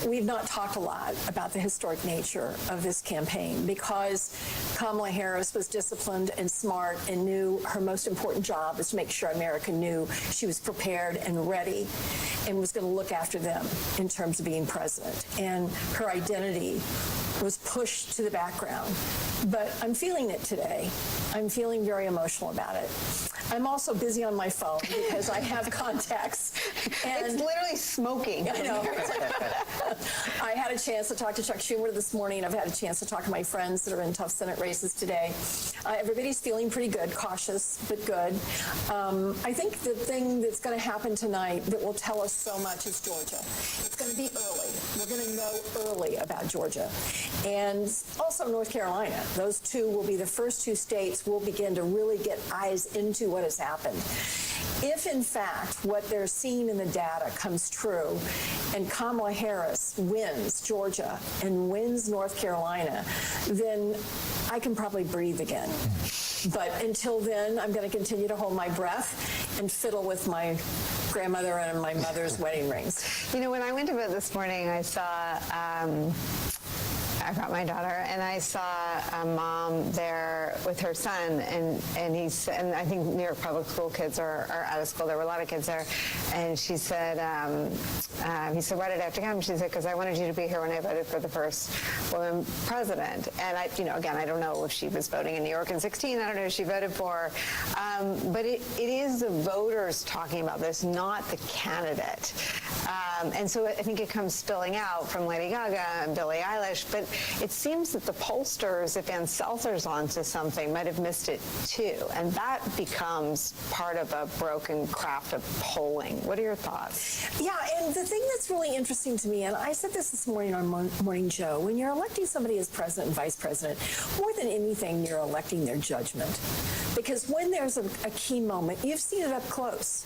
we've not talked a lot about the historic nature of this campaign because Kamala Harris was disciplined and smart and knew her most important job is to make sure America knew she was prepared and ready and was going to look after them in terms of being president. And her identity was pushed to the background. But I'm feeling it today. I'm feeling very emotional about it. I'm also busy on my phone because I have contacts. And it's literally smoking. I know. I had a chance to talk to Chuck Schumer this morning. I've had a chance to talk to my friends that are in tough Senate races today. Everybody's feeling pretty good, cautious, but good. I think the thing that's going to happen tonight that will tell us so much is Georgia. It's going to be early. We're going to know early about Georgia. And also North Carolina. Those two will be the first two states we'll begin to really get eyes into what has happened. If, in fact, what they're seeing in the data comes true and Kamala Harris wins Georgia and wins North Carolina, then I can probably breathe again. But until then, I'm going to continue to hold my breath and fiddle with my grandmother and my mother's wedding rings. You know, when I went to bed this morning, I saw... I brought my daughter, and I saw a mom there with her son, and I think New York public school kids are out of school. There were a lot of kids there, and she said, he said, why did I have to come? She said, because I wanted you to be here when I voted for the first woman president. And again, I don't know if she was voting in New York in 2016. I don't know who she voted for, but it is the voters talking about this, not the candidate. And so I think it comes spilling out from Lady Gaga and Billie Eilish, but it seems that the pollsters, if Ann Seltzer's onto something, might have missed it too. And that becomes part of a broken craft of polling. What are your thoughts? Yeah, and the thing that's really interesting to me, and I said this morning on Morning Joe, when you're electing somebody as president and vice president, more than anything, you're electing their judgment. Because when there's a key moment, you've seen it up close.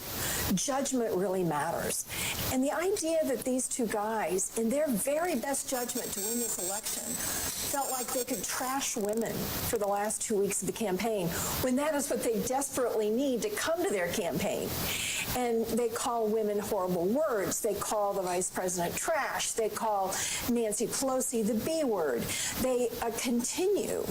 Judgment really matters. And the idea that these two guys, in their very best judgment to win this election, felt like they could trash women for the last 2 weeks of the campaign, when that is what they desperately need to come to their campaign. And they call women horrible words. They call the vice president trash. They call Nancy Pelosi the B word. They continue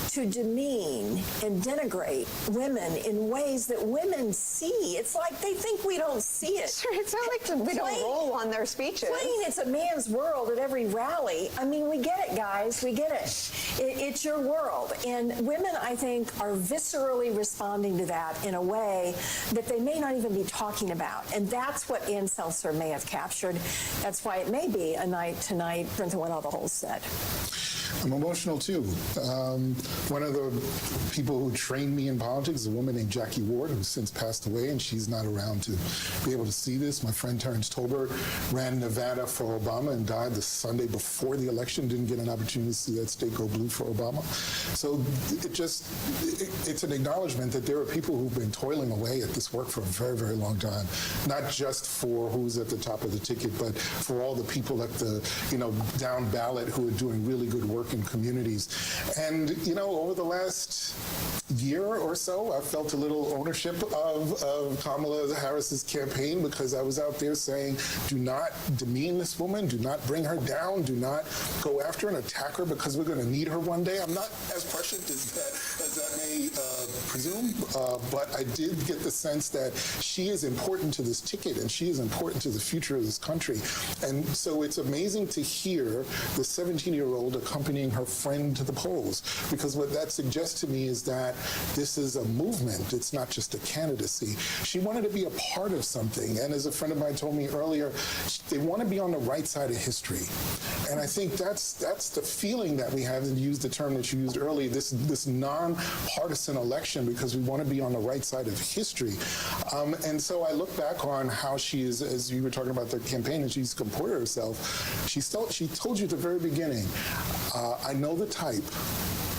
to demean and denigrate women in ways that women see. It's like they think we don't see it. Sure, it's not like we don't roll on their speeches. Plain, it's a man's world at every rally. I mean, we get it, guys. We get it. It's your world. And women, I think, are viscerally responding to that in a way that they may not even be talking about. And that's what Ann Seltzer may have captured. That's why it may be a night tonight, Brenda went all the whole said. I'm emotional too. One of the people who trained me in politics is a woman named Jackie Ward, who's since passed away, and she's not around to be able to see this. My friend Terrence Tolbert ran Nevada for Obama and died the Sunday before the election, didn't get an opportunity to see that state go blue for Obama. So it's an acknowledgement that there are people who've been toiling away at this work for a very, very long time, not just for who's at the top of the ticket, but for all the people at the, down ballot who are doing really good work in communities. And, over the last year or so, I felt a little ownership of Kamala Harris's campaign because I was out there saying, do not demean this woman, do not bring her down, do not go after and attack her because we're going to need her one day. I'm not as prescient as that may presume, but I did get the sense that she is important to this ticket and she is important to the future of this country. And so it's amazing to hear the 17-year-old accompanying her friend to the polls, because what that suggests to me is that this is a movement. It's not just a candidacy. She wanted to be a part of something. And as a friend of mine told me earlier, they want to be on the right side of history. And I think that's the feeling that we have, and use the term that you used earlier, this non-partisan election, because we want to be on the right side of history. And so I look back on how she is, as you were talking about the campaign, and she's comported herself. She told you at the very beginning, I know the type.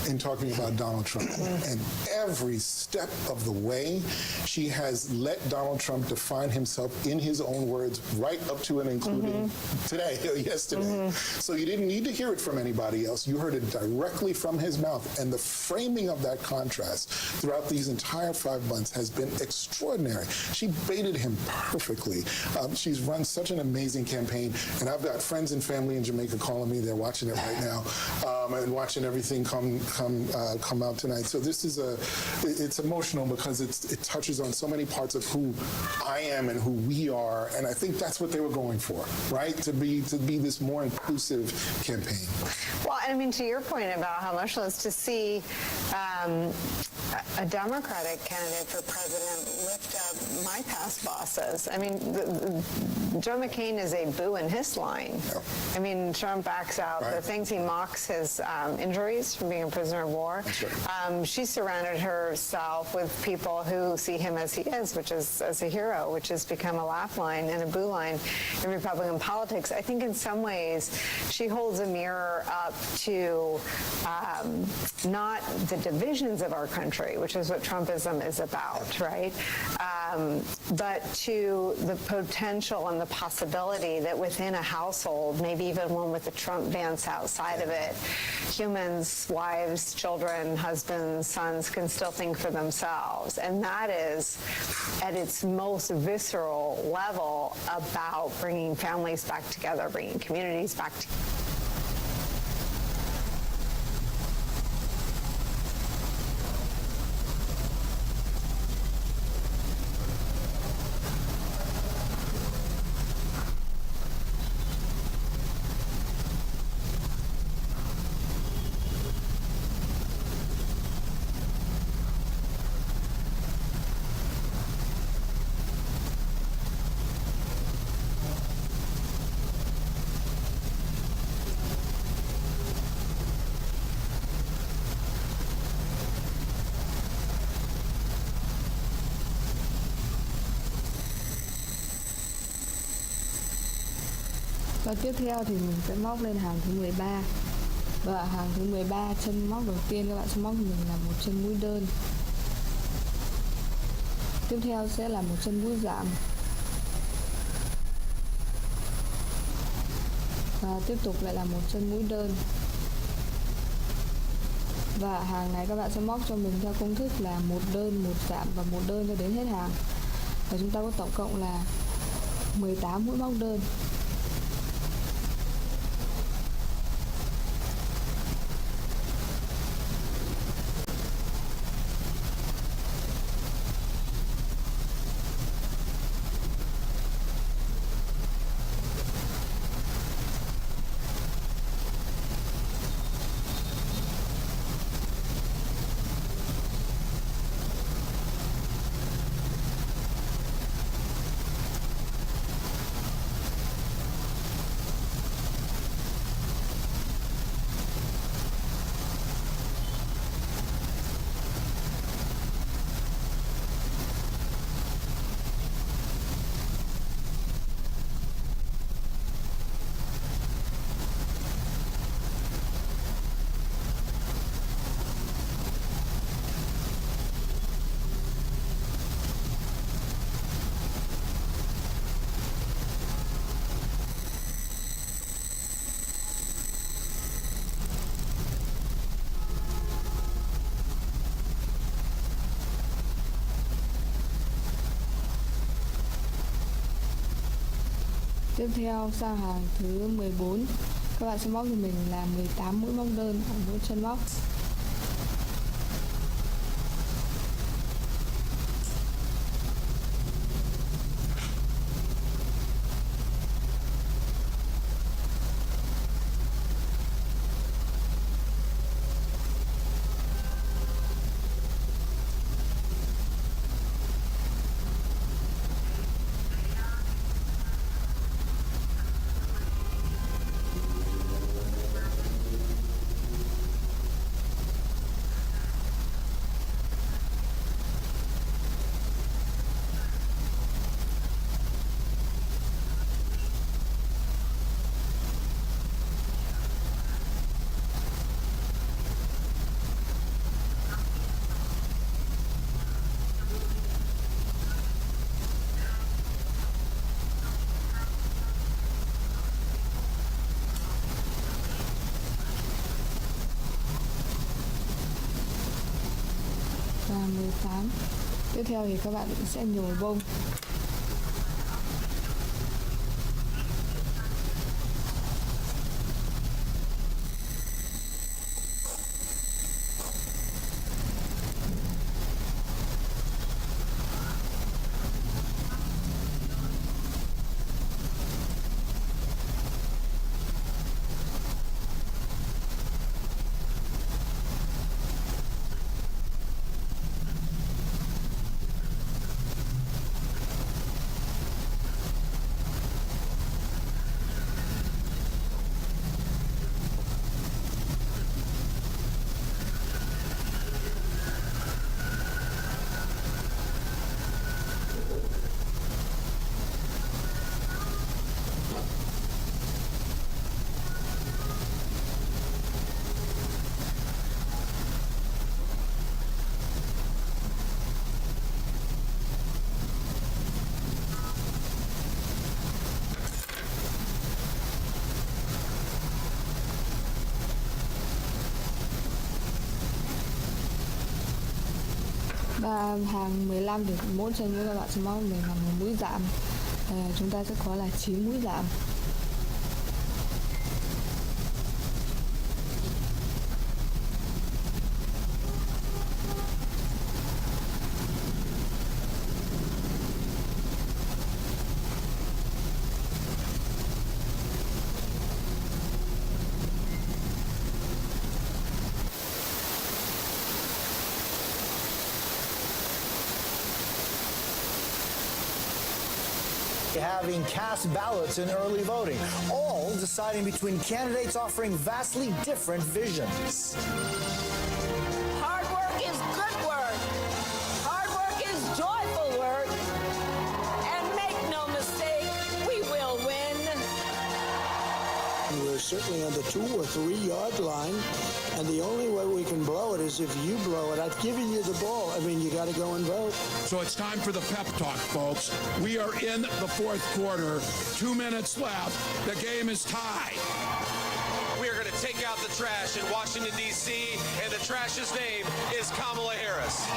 in talking about Donald Trump. And every step of the way, she has let Donald Trump define himself in his own words, right up to and including today, yesterday. So you didn't need to hear it from anybody else. You heard it directly from his mouth. And the framing of that contrast throughout these entire 5 months has been extraordinary. She baited him perfectly. She's run such an amazing campaign. And I've got friends and family in Jamaica calling me. They're watching it right now and watching everything come out tonight. So this is it's emotional because it touches on so many parts of who I am and who we are. And I think that's what they were going for, right? To be this more inclusive campaign. Well, and I mean, to your point about how emotional it is to see a Democratic candidate for president lift up my past bosses. I mean, Joe McCain is a boo in his line. I mean, Trump backs out the things. He mocks his injuries from being a prisoner of war. She surrounded herself with people who see him as he is, which is as a hero, which has become a laugh line and a boo line in Republican politics. I think in some ways she holds a mirror up to not the divisions of our country, which is what Trumpism is about, right? But to the potential and the possibility that within a household, maybe even one with the Trump Vance outside of it, humans, wives, children, husbands, sons can still think for themselves. And that is, at its most visceral level, about bringing families back together, bringing communities back together. Và tiếp theo thì mình sẽ móc lên hàng thứ 13. Và hàng thứ 13, chân móc đầu tiên các bạn sẽ móc cho mình là một chân mũi đơn. Tiếp theo sẽ là một chân mũi giảm. Và tiếp tục lại là một chân mũi đơn. Và hàng này các bạn sẽ móc cho mình theo công thức là một đơn, một giảm và một đơn cho đến hết hàng. Và chúng ta có tổng cộng là 18 mũi móc đơn. Tiếp theo sang hàng thứ 14, các bạn sẽ móc cho mình là 18 mũi móc đơn ở mỗi chân móc. sáng. Tiếp theo thì các bạn sẽ nhồi bông. Và hàng 15 thì mỗi chân như các bạn sẽ móc mình là một mũi giảm. Chúng ta sẽ có là 9 mũi giảm. Having cast ballots in early voting, all deciding between candidates offering vastly different visions. Hard work is good work. Hard work is joyful work. And make no mistake, we will win. We're certainly on the 2 or 3 yard line, and the only way we can blow it is if you blow it. I've given you the ball. I mean, you got to go and vote. So it's time for the pep talk, folks. We are in the fourth quarter. 2 minutes left. The game is tied. We are going to take out the trash in Washington, D.C., and the trash's name is Kamala Harris.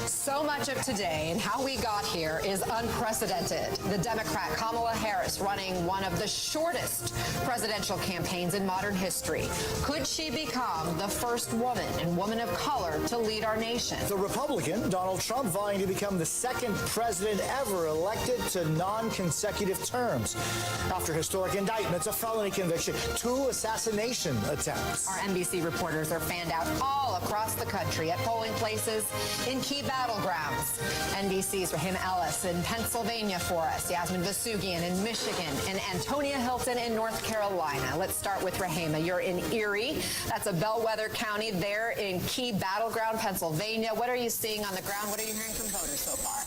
So much of today and how we got here is unprecedented. The Democrat Kamala Harris running one of the shortest presidential campaigns in modern history. Could she become the first woman and woman of color to lead our nation? The Republican, Donald Trump, vying to become the second president ever elected to non-consecutive terms. After historic indictments, a felony conviction, 2 assassination attempts. Our NBC reporters are fanned out all across the country at polling places in key battlegrounds. NBC's Rahim Ellis in Pennsylvania for us, Yasmin Vasugian in Michigan, and Antonia Hilton in North Carolina. Let's start with Rahima. You're in Erie. That's a bellwether county there in key battleground, Pennsylvania. What are you seeing on the ground? What are you hearing from voters so far?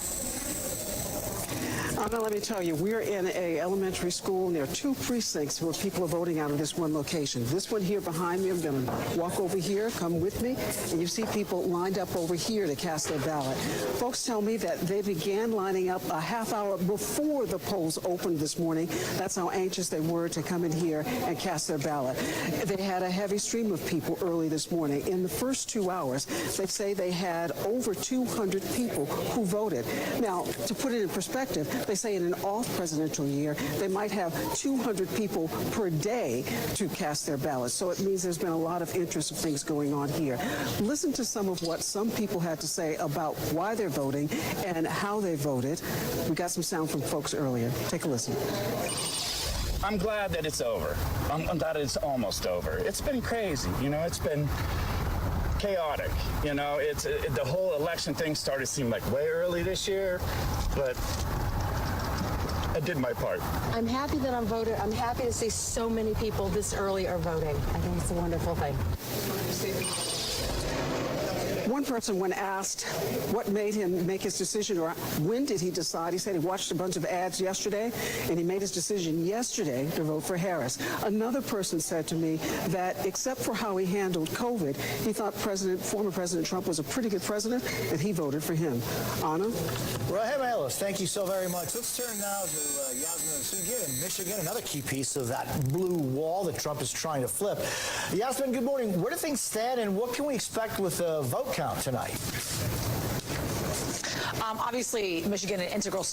Anna, let me tell you, we're in a elementary school, and there are 2 precincts where people are voting out of this one location. This one here behind me, I'm going to walk over here, come with me, and you see people lined up over here to cast their ballot. Folks tell me that they began lining up a half hour before the polls opened this morning. That's how anxious they were to come in here and cast their ballot. They had a heavy stream of people early this morning. In the first 2 hours, they say they had over 200 people who voted. Now, to put it in perspective, they say in an off-presidential year, they might have 200 people per day to cast their ballots. So it means there's been a lot of interest of things going on here. Listen to some of what some people had to say about why they're voting and how they voted. We got some sound from folks earlier. Take a listen. I'm glad that it's over. I'm glad it's almost over. It's been crazy. You know, it's been chaotic. You know, the whole election thing started to seem like way early this year, but I did my part. I'm happy that I'm voting. I'm happy to see so many people this early are voting. I think it's a wonderful thing. One person, when asked what made him make his decision or when did he decide, he said he watched a bunch of ads yesterday and he made his decision yesterday to vote for Harris. Another person said to me that except for how he handled COVID, he thought former President Trump was a pretty good president and he voted for him. Anna? Rahim Ellis, thank you so very much. Let's turn now to Yasmin Vasugian in Michigan, another key piece of that blue wall that Trump is trying to flip. Yasmin, good morning. Where do things stand and what can we expect with the vote count count tonight. Obviously, Michigan, an integral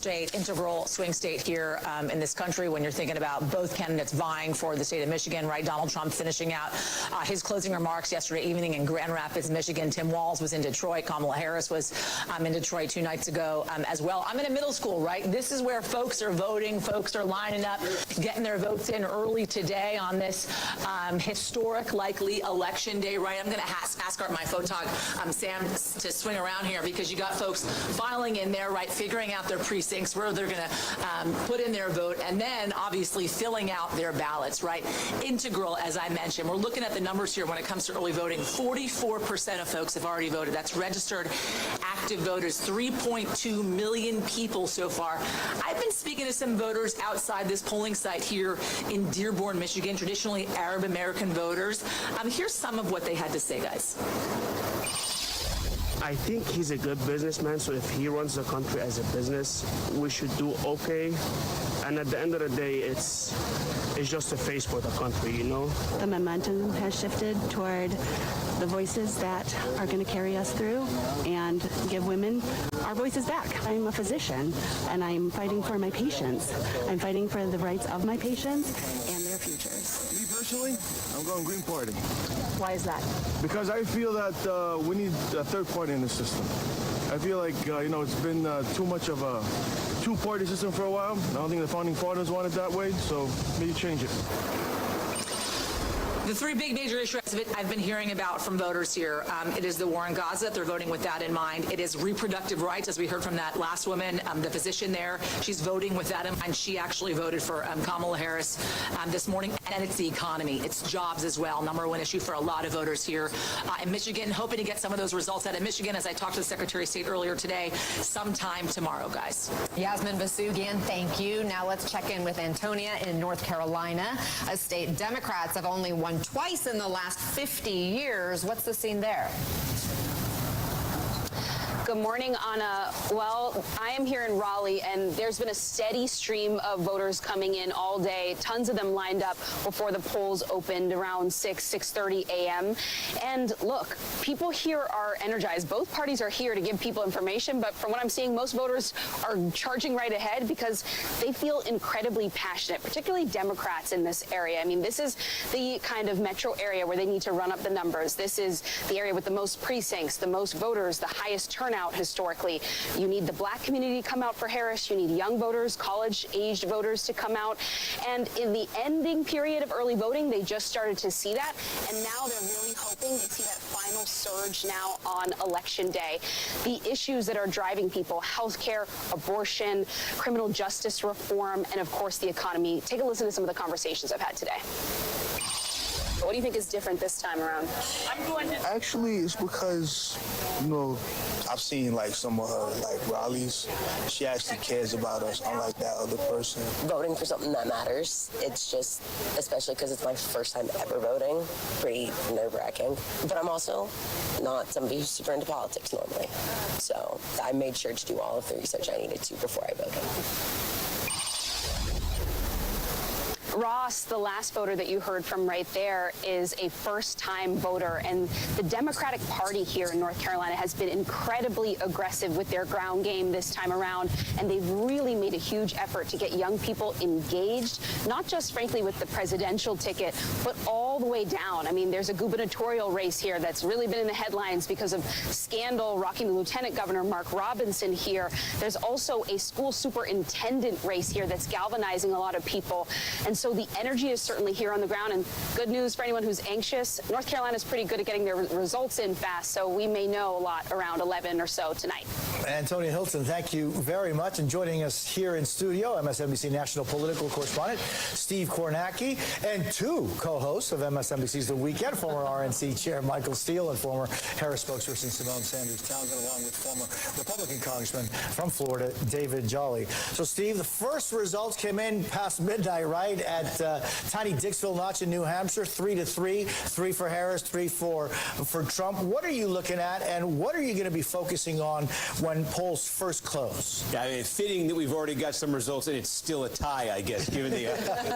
swing state here in this country when you're thinking about both candidates vying for the state of Michigan, right? Donald Trump finishing out his closing remarks yesterday evening in Grand Rapids, Michigan. Tim Walz was in Detroit. Kamala Harris was in Detroit 2 nights ago as well. I'm in a middle school, right? This is where folks are voting. Folks are lining up, getting their votes in early today on this historic, likely election day, right? I'm going to ask my photog, Sam, to swing around here because you got folks filing in there, right, figuring out their precincts, where they're going to put in their vote, and then obviously filling out their ballots, right? Integral, as I mentioned. We're looking at the numbers here when it comes to early voting. 44% of folks have already voted. That's registered active voters, 3.2 million people so far. I've been speaking to some voters outside this polling site here in Dearborn, Michigan, traditionally Arab American voters. Here's some of what they had to say, guys. I think he's a good businessman, so if he runs the country as a business, we should do okay. And at the end of the day, it's just a face for the country, you know? The momentum has shifted toward the voices that are going to carry us through and give women our voices back. I'm a physician, and I'm fighting for my patients. I'm fighting for the rights of my patients and their futures. Me personally, I'm going Green Party. Why is that? Because I feel that we need a third party in the system. I feel like, it's been too much of a two-party system for a while. I don't think the founding fathers wanted it that way, so maybe change it. The three big major issues I've been hearing about from voters here, it is the war in Gaza. They're voting with that in mind. It is reproductive rights, as we heard from that last woman, the physician there. She's voting with that in mind. She actually voted for Kamala Harris this morning. And it's the economy. It's jobs as well. Number one issue for a lot of voters here in Michigan. Hoping to get some of those results out of Michigan, as I talked to the Secretary of State earlier today, sometime tomorrow, guys. Yasmin Vasugian, thank you. Now let's check in with Antonia in North Carolina. A state Democrats have only won twice in the last 50 years. What's the scene there? Good morning, Anna. Well, I am here in Raleigh, and there's been a steady stream of voters coming in all day. Tons of them lined up before the polls opened around 6:30 a.m. And look, people here are energized. Both parties are here to give people information, but from what I'm seeing, most voters are charging right ahead because they feel incredibly passionate, particularly Democrats in this area. I mean, this is the kind of metro area where they need to run up the numbers. This is the area with the most precincts, the most voters, the highest turnout historically. You need the black community to come out for Harris. You need young voters, college-aged voters to come out. And in the ending period of early voting, they just started to see that. And now they're really hoping to see that final surge now on Election Day. The issues that are driving people, healthcare, abortion, criminal justice reform, and of course the economy. Take a listen to some of the conversations I've had today. What do you think is different this time around? Actually, it's because, I've seen some of her rallies. She actually cares about us, unlike that other person. Voting for something that matters. It's just, especially because it's my first time ever voting, pretty nerve-wracking. But I'm also not somebody who's super into politics normally. So I made sure to do all of the research I needed to before I voted. Ross, the last voter that you heard from right there, is a first-time voter, and the Democratic Party here in North Carolina has been incredibly aggressive with their ground game this time around, and they've really made a huge effort to get young people engaged, not just, frankly, with the presidential ticket, but all the way down. I mean, there's a gubernatorial race here that's really been in the headlines because of scandal rocking the Lieutenant Governor Mark Robinson here. There's also a school superintendent race here that's galvanizing a lot of people, and so the energy is certainly here on the ground. And good news for anyone who's anxious, North Carolina is pretty good at getting their results in fast, so we may know a lot around 11 or so tonight. Antonia Hilton, thank you very much. And joining us here in studio, MSNBC national political correspondent Steve Kornacki, and two co-hosts of MSNBC's The Weekend, former RNC chair Michael Steele and former Harris spokesperson Simone Sanders Townsend, along with former Republican congressman from Florida, David Jolly. So, Steve, the first results came in past midnight, right, at tiny Dixville Notch in New Hampshire, 3-3, 3 for Harris, 3 for Trump. What are you looking at, and what are you going to be focusing on when when polls first close. Yeah, I mean, fitting that we've already got some results and it's still a tie, I guess, given the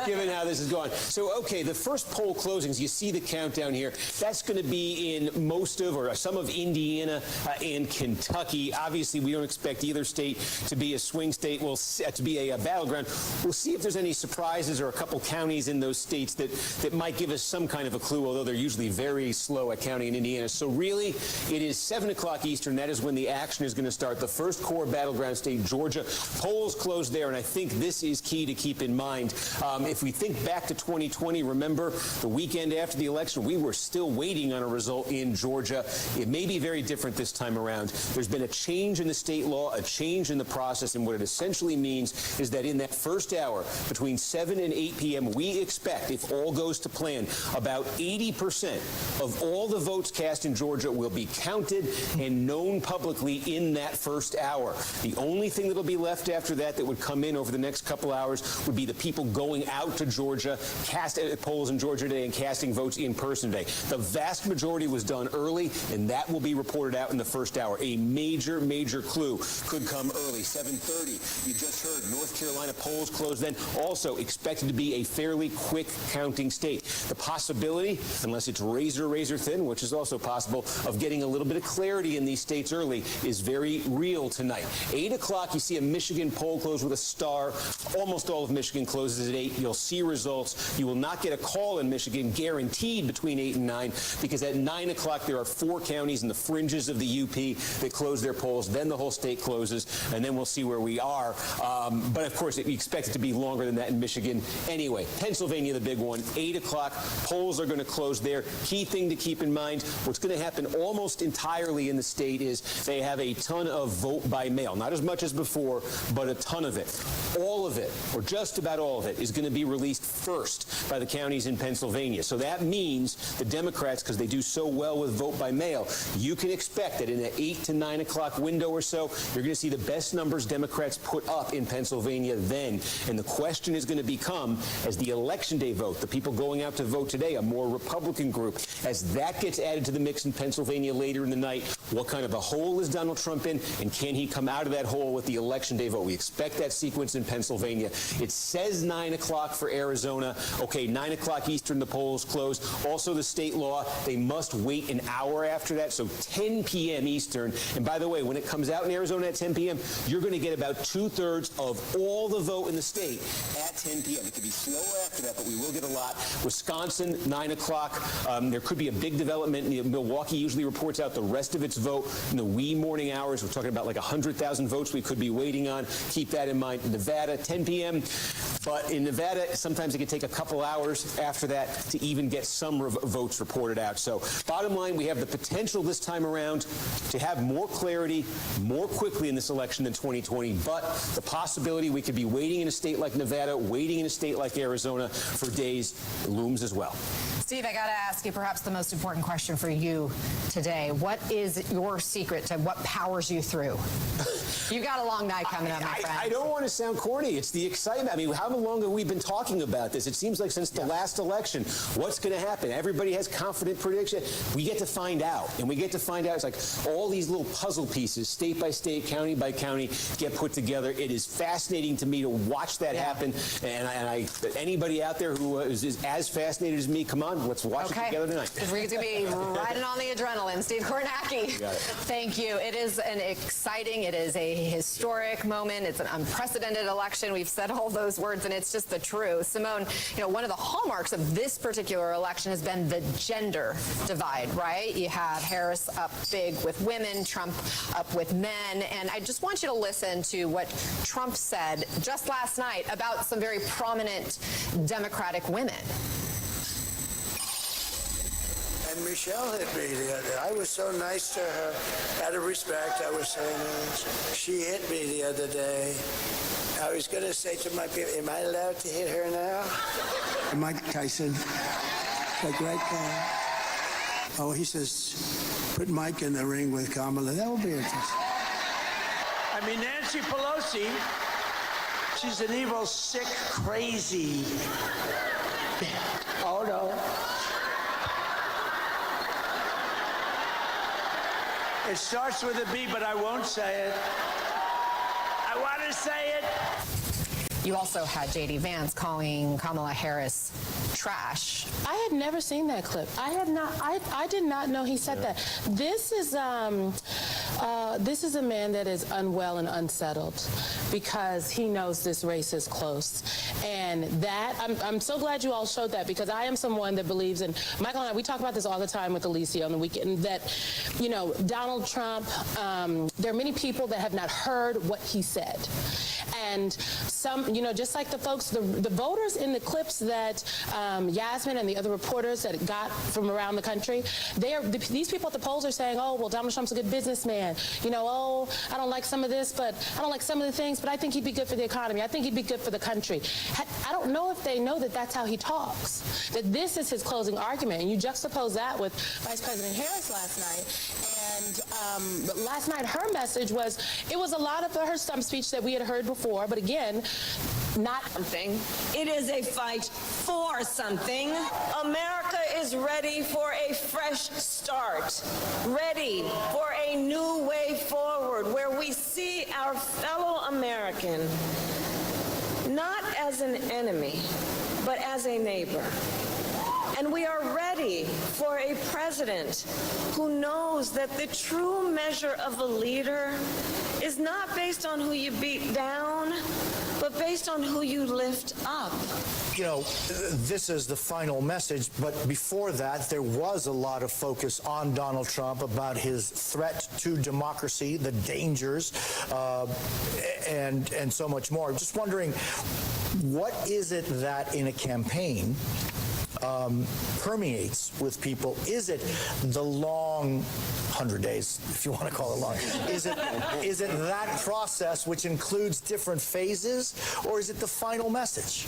given how this is going. So, okay, the first poll closings, you see the countdown here. That's going to be in most of or some of Indiana and Kentucky. Obviously, we don't expect either state to be a swing state, to be a battleground. We'll see if there's any surprises or a couple counties in those states that might give us some kind of a clue, although they're usually very slow at counting in Indiana. So really, it is 7 o'clock Eastern. That is when the action is going to start. The first core battleground state, Georgia. Polls closed there, and I think this is key to keep in mind. If we think back to 2020, remember the weekend after the election, we were still waiting on a result in Georgia. It may be very different this time around. There's been a change in the state law, a change in the process, and what it essentially means is that in that first hour, between 7 and 8 p.m., we expect, if all goes to plan, about 80% of all the votes cast in Georgia will be counted and known publicly in that first hour. The only thing that'll be left after that would come in over the next couple hours would be the people going out to Georgia, cast polls in Georgia today and casting votes in person today. The vast majority was done early, and that will be reported out in the first hour. A major, major clue could come early. 7:30, you just heard North Carolina polls closed then. Also expected to be a fairly quick counting state. The possibility, unless it's razor thin, which is also possible, of getting a little bit of clarity in these states early is very real tonight. 8 o'clock, you see a Michigan poll close with a star. Almost all of Michigan closes at 8. You'll see results. You will not get a call in Michigan guaranteed between 8 and 9 because at 9 o'clock there are 4 counties in the fringes of the UP that close their polls. Then the whole state closes, and then we'll see where we are. But of course, we expect it to be longer than that in Michigan anyway. Pennsylvania, the big one, 8 o'clock. Polls are going to close there. Key thing to keep in mind, what's going to happen almost entirely in the state is they have a ton of vote by mail. Not as much as before, but a ton of it. All of it, or just about all of it, is going to be released first by the counties in Pennsylvania. So that means the Democrats, because they do so well with vote by mail, you can expect that in the 8 to 9 o'clock window or so, you're going to see the best numbers Democrats put up in Pennsylvania then. And the question is going to become, as the Election Day vote, the people going out to vote today, a more Republican group, as that gets added to the mix in Pennsylvania later in the night, what kind of a hole is Donald Trump in, and can he come out of that hole with the Election Day vote? We expect that sequence in Pennsylvania. It says 9 o'clock for Arizona. Okay, 9 o'clock Eastern, the polls close. Also, the state law, they must wait an hour after that, so 10 p.m. Eastern. And by the way, when it comes out in Arizona at 10 p.m., you're going to get about 2/3 of all the vote in the state at 10 p.m. It could be slower after that, but we will get a lot. Wisconsin, 9 o'clock. There could be a big development. Milwaukee usually reports out the rest of its vote in the wee morning hours. We're talking about like 100,000 votes we could be waiting on. Keep that in mind. Nevada, 10 p.m. But in Nevada, sometimes it can take a couple hours after that to even get some votes reported out. So bottom line, we have the potential this time around to have more clarity more quickly in this election than 2020. But the possibility we could be waiting in a state like Nevada, waiting in a state like Arizona for days looms as well. Steve, I got to ask you perhaps the most important question for you today. What is your secret to what powers you through? You've got a long night coming up, my friend. I don't want to sound corny. It's the excitement. I mean, how long have we been talking about this? It seems like since the last election. What's going to happen? Everybody has confident prediction. We get to find out. And we get to find out. It's like all these little puzzle pieces, state by state, county by county, get put together. It is fascinating to me to watch that happen. And anybody out there who is as fascinated as me, come on, let's watch it together tonight. We're going to be riding on the adrenaline. Steve Kornacki, thank you. It is an exciting, it is a historic moment. It's an unprecedented election. We've said all those words, and it's just the truth. Simone, one of the hallmarks of this particular election has been the gender divide, right? You have Harris up big with women, Trump up with men, and I just want you to listen to what Trump said just last night about some very prominent Democratic women. And Michelle hit me the other day. I was so nice to her. Out of respect, I was so nice. She hit me the other day. I was going to say to my people, am I allowed to hit her now? Mike Tyson, the great guy. Oh, he says, put Mike in the ring with Kamala. That will be interesting. I mean, Nancy Pelosi, she's an evil, sick, crazy. Oh, no. It starts with a B, but I won't say it. I want to say it. You also had J.D. Vance calling Kamala Harris trash. I had never seen that clip. I did not know he said that. This is a man that is unwell and unsettled because he knows this race is close. And that, I'm so glad you all showed that, because I am someone that believes in, Michael and I, we talk about this all the time with Alicia on the weekend, that, you know, Donald Trump, there are many people that have not heard what he said. And some, you know, just like the folks, the voters in the clips that Yasmin and the other reporters that got from around the country, these people at the polls are saying, oh, well, Donald Trump's a good businessman. You know, oh, I don't like some of this, but I don't like some of the things, but I think he'd be good for the economy. I think he'd be good for the country. I don't know if they know that that's how he talks, that this is his closing argument. And you juxtapose that with Vice President Harris last night. And last night, her message was, it was a lot of her stump speech that we had heard before, but again, not something. It is a fight for something. America is ready for a fresh start, ready for a new way forward where we see our fellow American not as an enemy, but as a neighbor. And we are ready for a president who knows that the true measure of a leader is not based on who you beat down, but based on who you lift up. You know, this is the final message, but before that, there was a lot of focus on Donald Trump about his threat to democracy, the dangers, and so much more. I'm just wondering, what is it that in a campaign permeates with people? Is it the long 100 days, if you want to call it long? Is it that process which includes different phases, or is it the final message?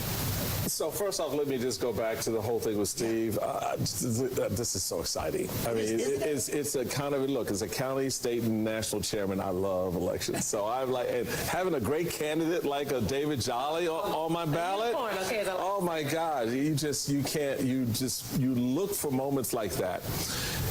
So first off, let me just go back to the whole thing with Steve. This is so exciting. I mean, it's a kind of, look, as a county, state, and national chairman, I love elections. So I'm like, and having a great candidate like a David Jolly on my ballot. Oh my God, you look for moments like that.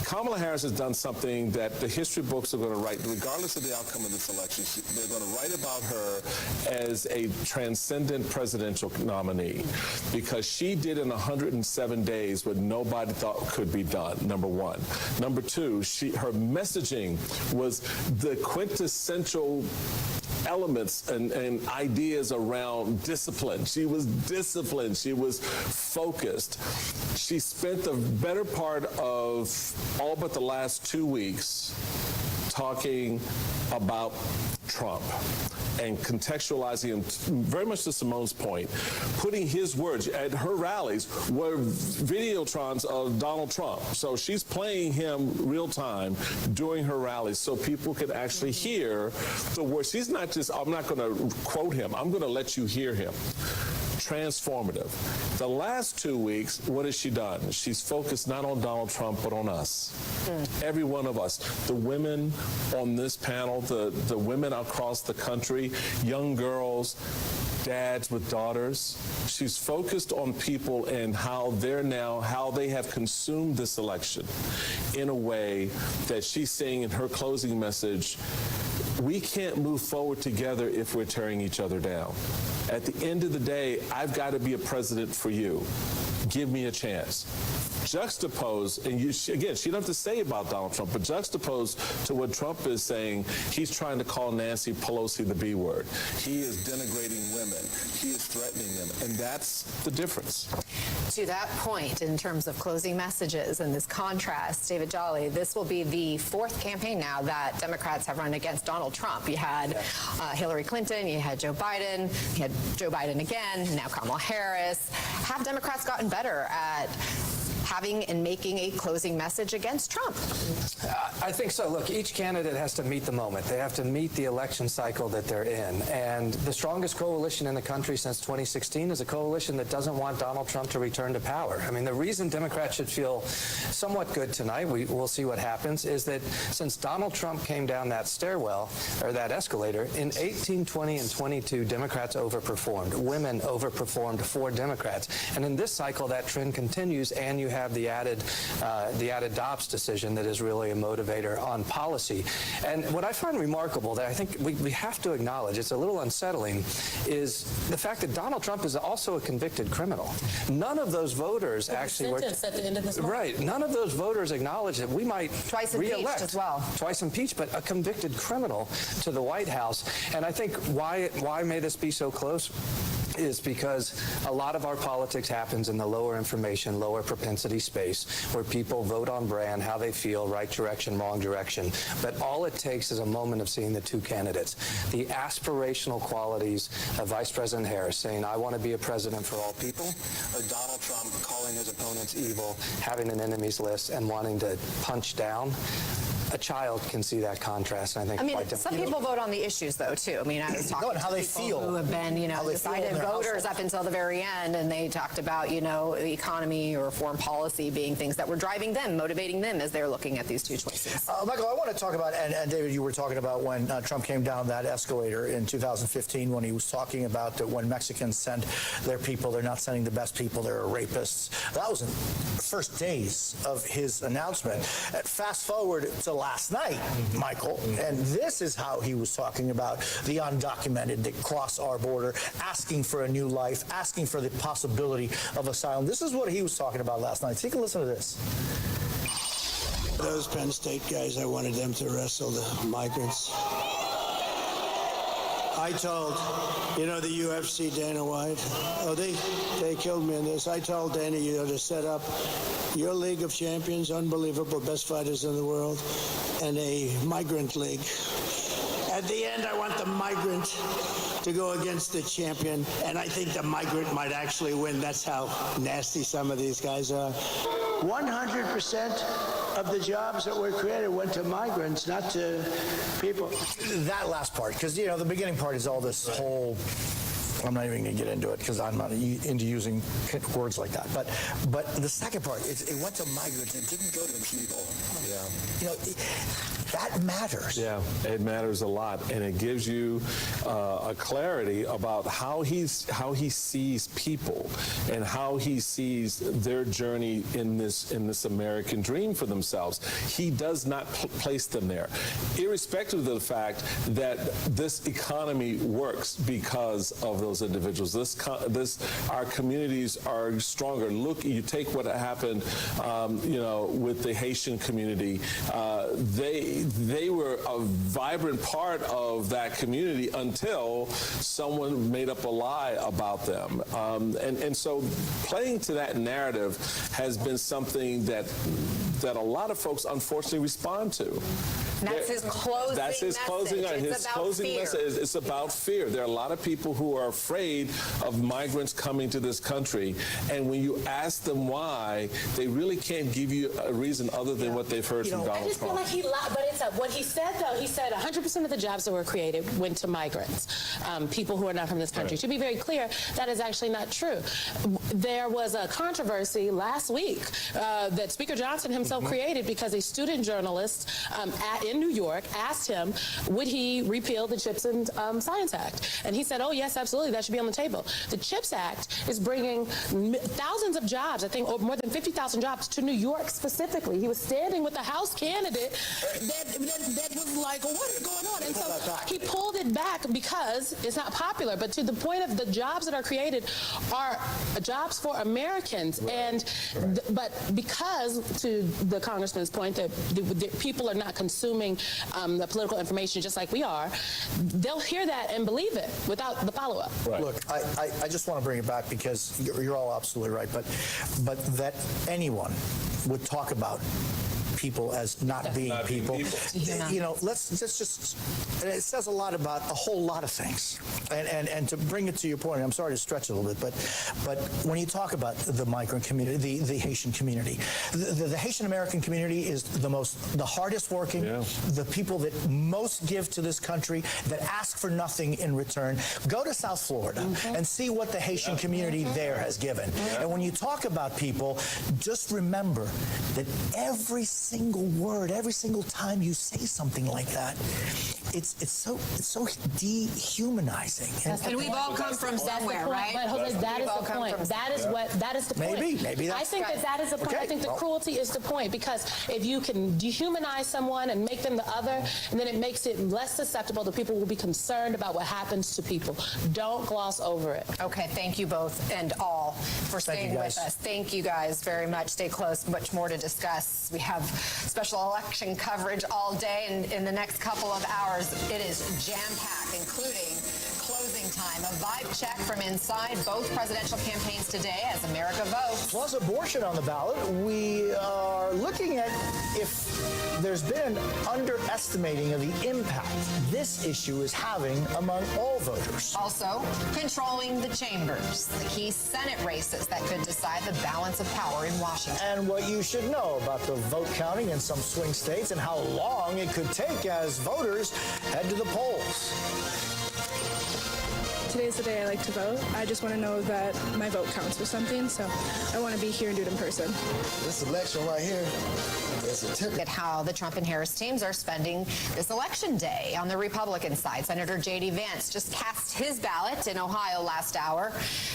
Kamala Harris has done something that the history books are going to write, regardless of the outcome of this election. They're going to write about her as a transcendent presidential nominee, because she did in 107 days what nobody thought could be done, number one. Number two, her messaging was the quintessential elements and ideas around discipline. She was disciplined. She was focused. She spent the better part of all but the last 2 weeks talking about Trump and contextualizing him, very much to Simone's point, putting his words at her rallies were videotrons of Donald Trump. So she's playing him real time during her rallies so people can actually hear the words. She's not just, I'm not going to quote him, I'm going to let you hear him. Transformative. The last 2 weeks, what has she done? She's focused not on Donald Trump, but on us. Every one of us. The women on this panel, the women across the country, young girls, dads with daughters. She's focused on people and how they have consumed this election in a way that she's saying in her closing message, we can't move forward together if we're tearing each other down. At the end of the day, I've got to be a president for you. Give me a chance. Juxtapose, and again, she doesn't have to say about Donald Trump, but juxtapose to what Trump is saying. He's trying to call Nancy Pelosi the B word. He is denigrating women. He is threatening them, and that's the difference. To that point, in terms of closing messages and this contrast, David Jolly, this will be the fourth campaign now that Democrats have run against Donald Trump. You had Hillary Clinton, you had Joe Biden, you had Joe Biden again, now Kamala Harris. Have Democrats gotten better at having and making a closing message against Trump? I think so. Look, each candidate has to meet the moment. They have to meet the election cycle that they're in. And the strongest coalition in the country since 2016 is a coalition that doesn't want Donald Trump to return to power. I mean, the reason Democrats should feel somewhat good tonight, we'll see what happens, is that since Donald Trump came down that stairwell, or that escalator, in 18, 20, and 22, Democrats overperformed. Women overperformed for Democrats. And in this cycle, that trend continues, and you have have the added Dobbs decision that is really a motivator on policy. And what I find remarkable that I think we have to acknowledge, it's a little unsettling, is the fact that Donald Trump is also a convicted criminal. None of those voters actually were sentenced at the end of this month. right. None of those voters acknowledge that we might Twice re-elect impeached as well. Twice impeached, but a convicted criminal to the White House. And I think why may this be so close is because a lot of our politics happens in the lower information, lower propensity space where people vote on brand, how they feel, right direction, wrong direction. But all it takes is a moment of seeing the two candidates. The aspirational qualities of Vice President Harris saying, I want to be a president for all people, or Donald Trump calling his opponents evil, having an enemies list, and wanting to punch down. A child can see that contrast, and I think. I mean, some people vote on the issues, though, too. I mean, I was talking and how to they people feel. who have been, decided voters up until the very end, and they talked about, the economy or foreign policy being things that were driving them, motivating them as they're looking at these two choices. Michael, I want to talk about, and David, you were talking about when Trump came down that escalator in 2015 when he was talking about that when Mexicans send their people, they're not sending the best people, they're rapists. That was in the first days of his announcement. Fast forward to last night, Michael, and this is how he was talking about the undocumented that cross our border, asking for a new life, asking for the possibility of asylum. This is what he was talking about last night. Take a listen to this. Those Penn State guys, I wanted them to wrestle the migrants. I told, the UFC, Dana White, they killed me in this. I told Dana, to set up your League of Champions, unbelievable, best fighters in the world, and a migrant league. At the end, I want the migrant to go against the champion, and I think the migrant might actually win. That's how nasty some of these guys are. 100% of the jobs that were created went to migrants, not to people. That last part, because, the beginning part is all this whole... I'm not even going to get into it because I'm not into using words like that. But the second part, it went to migrants. It didn't go to people. Yeah. That matters. Yeah, it matters a lot, and it gives you a clarity about how he sees people and how he sees their journey in this American dream for themselves. He does not place them there, irrespective of the fact that this economy works because of those individuals. Our communities are stronger. Look, you take what happened, with the Haitian community. They were a vibrant part of that community until someone made up a lie about them. And so playing to that narrative has been something that a lot of folks unfortunately respond to. That's his closing That's his closing message. His closing message is about fear. There are a lot of people who are afraid of migrants coming to this country, and when you ask them why, they really can't give you a reason other than what they've heard from Donald Trump. I just feel like he lied, but it's what he said, though. He said 100% of the jobs that were created went to migrants, people who are not from this country. Right. To be very clear, that is actually not true. There was a controversy last week that Speaker Johnson himself created because a student journalist in New York asked him, would he repeal the CHIPS and Science Act? And he said, oh, yes, absolutely, that should be on the table. The CHIPS Act is bringing thousands of jobs, I think more than 50,000 jobs to New York specifically. He was standing with a House candidate that was like, well, what is going on? And so he pulled it back because it's not popular. But to the point of the jobs that are created are jobs for Americans. Right. And but because, to the congressman's point, that the people are not consuming the political information just like we are, they'll hear that and believe it without the follow-up. Right. Look, I just want to bring it back because you're all absolutely right, but that anyone would talk about people as not being people. Let's just it says a lot about a whole lot of things. And to bring it to your point, I'm sorry to stretch a little bit, but when you talk about the migrant community, the Haitian community, the Haitian American community is the hardest working, the people that most give to this country, that ask for nothing in return. Go to South Florida and see what the Haitian community there has given. And when you talk about people, just remember that every single word, every single time you say something like that, it's so dehumanizing. And we've all come from somewhere, right? But Jose, that is the point. That is the point. Maybe that's I think that is the point. Okay. I think the cruelty is the point, because if you can dehumanize someone and make them the other, and then it makes it less susceptible that people will be concerned about what happens to people. Don't gloss over it. Okay, thank you both and all for staying with us. Thank you guys very much. Stay close. Much more to discuss. We have special election coverage all day, and in the next couple of hours, it is jam-packed, including closing time, a vibe check from inside both presidential campaigns today as America votes. Plus abortion on the ballot. We are looking at if there's been an underestimating of the impact this issue is having among all voters. Also, controlling the chambers, the key Senate races that could decide the balance of power in Washington. And what you should know about the vote counting in some swing states and how long it could take as voters head to the polls. Today's the day I like to vote. I just want to know that my vote counts for something, so I want to be here and do it in person. This election right here is a tip. At how the Trump and Harris teams are spending this election day. On the Republican side, Senator J.D. Vance just cast his ballot in Ohio last hour.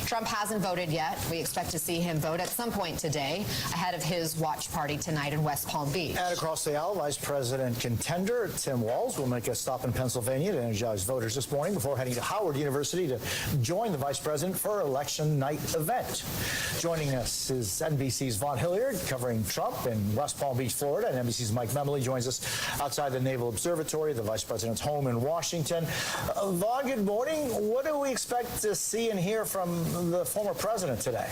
Trump hasn't voted yet. We expect to see him vote at some point today ahead of his watch party tonight in West Palm Beach. And across the aisle, Vice President contender Tim Walz will make a stop in Pennsylvania to energize voters this morning before heading to Howard University to join the Vice President for election night event. Joining us is NBC's Vaughn Hilliard covering Trump in West Palm Beach, Florida, and NBC's Mike Memley joins us outside the Naval Observatory, the Vice President's home in Washington. Vaughn, good morning. What do we expect to see and hear from the former president today?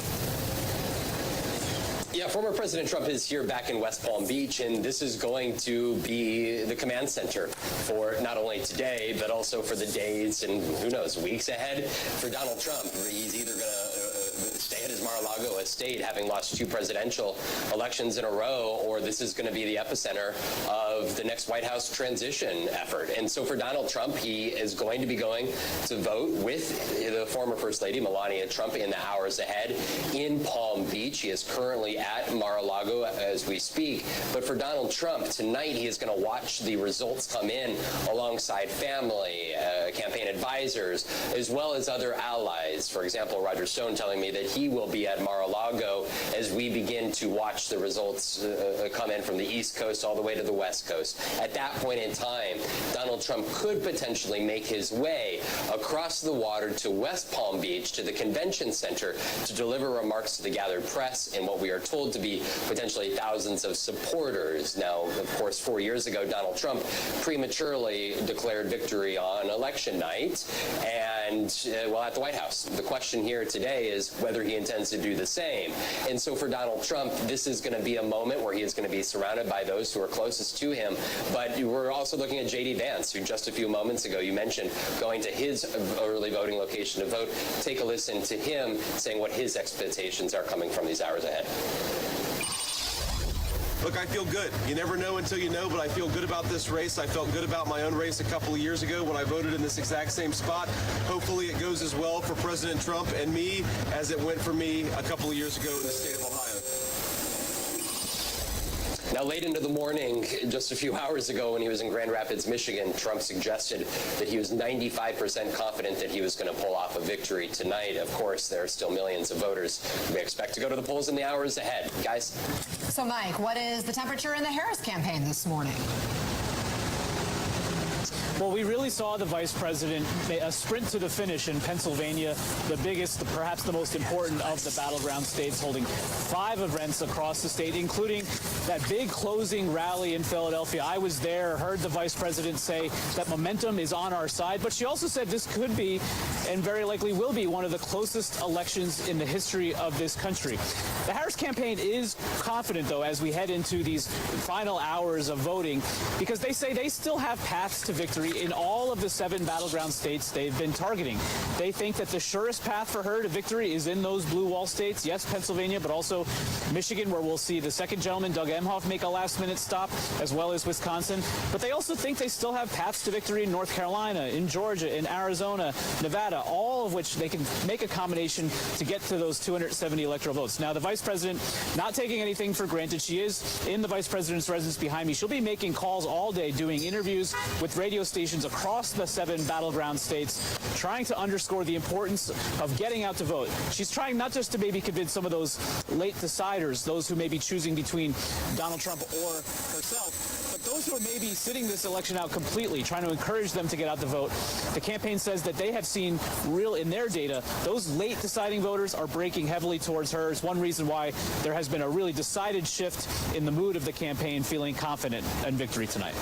Yeah, former President Trump is here back in West Palm Beach, and this is going to be the command center for not only today, but also for the days and, who knows, weeks ahead for Donald Trump. He's either going to stay at his Mar-a-Lago estate, having lost 2 presidential elections in a row, or this is going to be the epicenter of the next White House transition effort. And so for Donald Trump, he is going to be going to vote with the former First Lady, Melania Trump, in the hours ahead in Palm Beach. He is currently at Mar-a-Lago as we speak. But for Donald Trump, tonight he is going to watch the results come in alongside family, campaign advisors, as well as other allies. For example, Roger Stone telling me that he will be at Mar-a-Lago as we begin to watch the results come in from the East Coast all the way to the West Coast. At that point in time, Donald Trump could potentially make his way across the water to West Palm Beach to the convention center to deliver remarks to the gathered press and what we are told to be potentially thousands of supporters. Now, of course, 4 years ago, Donald Trump prematurely declared victory on election night and, at the White House. The question here today is whether he intends to do the same. And so for Donald Trump, this is going to be a moment where he is going to be surrounded by those who are closest to him. But we're also looking at J.D. Vance, who just a few moments ago you mentioned going to his early voting location to vote. Take a listen to him saying what his expectations are coming from these hours ahead. Look, I feel good. You never know until you know, but I feel good about this race. I felt good about my own race a couple of years ago when I voted in this exact same spot. Hopefully it goes as well for President Trump and me as it went for me a couple of years ago in the state of Ohio. Now, late into the morning, just a few hours ago when he was in Grand Rapids, Michigan, Trump suggested that he was 95% confident that he was going to pull off a victory tonight. Of course, there are still millions of voters we expect to go to the polls in the hours ahead. Guys? So, Mike, what is the temperature in the Harris campaign this morning? Well, we really saw the vice president sprint to the finish in Pennsylvania, the biggest, perhaps the most important of the battleground states, holding 5 events across the state, including that big closing rally in Philadelphia. I was there, heard the vice president say that momentum is on our side, but she also said this could be, and very likely will be, one of the closest elections in the history of this country. The Harris campaign is confident, though, as we head into these final hours of voting, because they say they still have paths to victory victory in all of the 7 battleground states they've been targeting. They think that the surest path for her to victory is in those blue wall states. Yes, Pennsylvania, but also Michigan, where we'll see the second gentleman, Doug Emhoff, make a last-minute stop, as well as Wisconsin. But they also think they still have paths to victory in North Carolina, in Georgia, in Arizona, Nevada, all of which they can make a combination to get to those 270 electoral votes. Now, the vice president not taking anything for granted. She is in the vice president's residence behind me. She'll be making calls all day, doing interviews with radio stations across the 7 battleground states, trying to underscore the importance of getting out to vote. She's trying not just to maybe convince some of those late deciders, those who may be choosing between Donald Trump or herself, but those who are maybe sitting this election out completely, trying to encourage them to get out to vote. The campaign says that they have seen in their data, those late deciding voters are breaking heavily towards her. It's one reason why there has been a really decided shift in the mood of the campaign, feeling confident in victory tonight.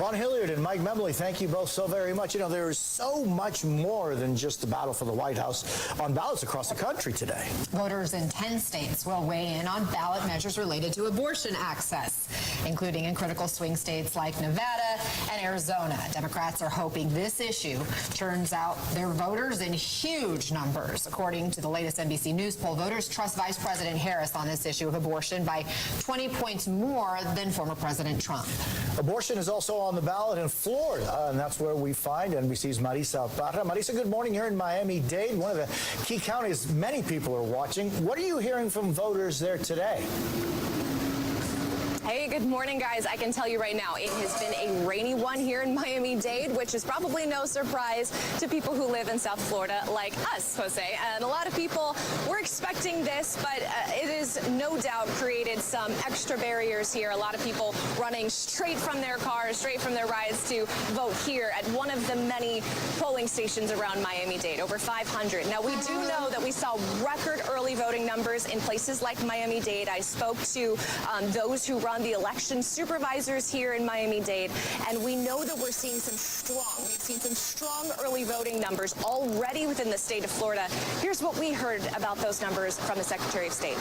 Ron Hilliard and Mike Membley, thank you both so very much. You know, there is so much more than just the battle for the White House on ballots across the country today. Voters in 10 states will weigh in on ballot measures related to abortion access, including in critical swing states like Nevada and Arizona. Democrats are hoping this issue turns out their voters in huge numbers. According to the latest NBC News poll, voters trust Vice President Harris on this issue of abortion by 20 points more than former President Trump. Abortion is also on the ballot in Florida, and that's where we find NBC's Marisa Parra. Marisa, good morning here in Miami-Dade, one of the key counties many people are watching. What are you hearing from voters there today? Hey, good morning, guys. I can tell you right now, it has been a rainy one here in Miami-Dade, which is probably no surprise to people who live in South Florida like us, Jose. And a lot of people were expecting this, but it has no doubt created some extra barriers here. A lot of people running straight from their cars, straight from their rides to vote here at one of the many polling stations around Miami-Dade, over 500. Now, we do know that we saw record early voting numbers in places like Miami-Dade. I spoke to those who run the election supervisors here in Miami-Dade, and we know that we've seen some strong early voting numbers already within the state of Florida. Here's what we heard about those numbers from the Secretary of State.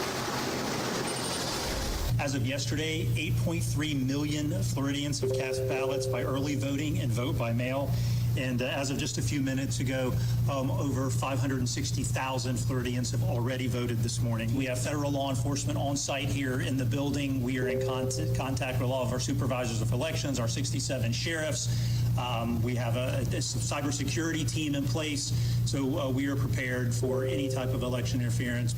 As of yesterday, 8.3 million Floridians have cast ballots by early voting and vote by mail. And as of just a few minutes ago, over 560,000 Floridians have already voted this morning. We have federal law enforcement on site here in the building. We are in contact with all of our supervisors of elections, our 67 sheriffs. We have a cybersecurity team in place, so we are prepared for any type of election interference.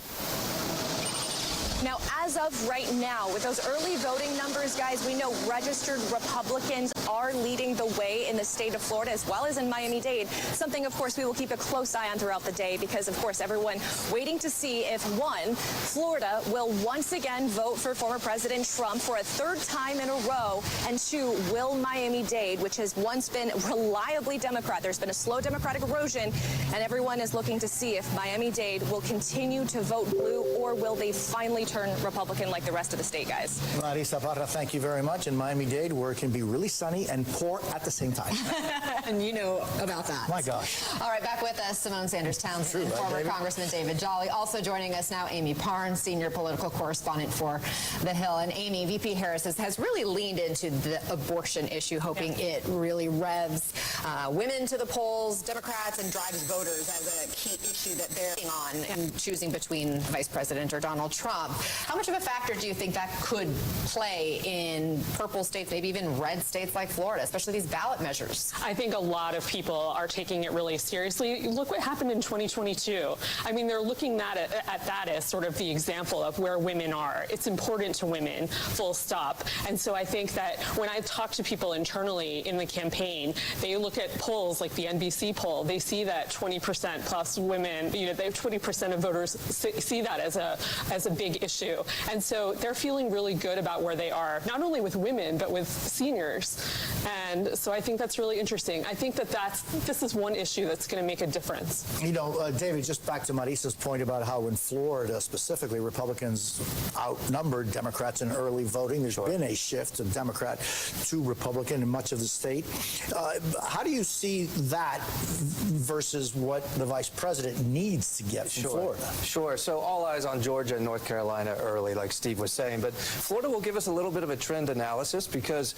Now, as of right now, with those early voting numbers, guys, we know registered Republicans are leading the way in the state of Florida as well as in Miami-Dade. Something, of course, we will keep a close eye on throughout the day because, of course, everyone waiting to see if, one, Florida will once again vote for former President Trump for a third time in a row, and two, will Miami-Dade, which has once been reliably Democrat. There's been a slow Democratic erosion, and everyone is looking to see if Miami-Dade will continue to vote blue or will they finally turn Republican like the rest of the state, guys. Marisa Parra, thank you very much. In Miami-Dade, where it can be really sunny and pour at the same time. And you know about that. My gosh. All right, back with us, Simone Sanders-Townsend and former Congressman David Jolly. Also joining us now, Amy Parnes, senior political correspondent for The Hill. And Amy, VP Harris has really leaned into the abortion issue, hoping it really revs women to the polls, Democrats, and drives voters as a key issue that they're on and choosing between Vice President or Donald Trump. How much of a factor do you think that could play in purple states, maybe even red states like Florida, especially these ballot measures? I think a lot of people are taking it really seriously. Look what happened in 2022. I mean, they're looking at that as sort of the example of where women are. It's important to women, full stop. And so I think that when I talk to people internally in the campaign, they look at polls like the NBC poll. They see that 20% plus women, they have 20% of voters see that as a big issue. And so they're feeling really good about where they are, not only with women, but with seniors. And so I think that's really interesting. I think that this is one issue that's going to make a difference. You know, David, just back to Marisa's point about how in Florida specifically, Republicans outnumbered Democrats in early voting. There's been a shift of Democrat to Republican in much of the state. How do you see that versus what the vice president needs to get from Florida. Sure. So all eyes on Georgia and North Carolina early, like Steve was saying. But Florida will give us a little bit of a trend analysis because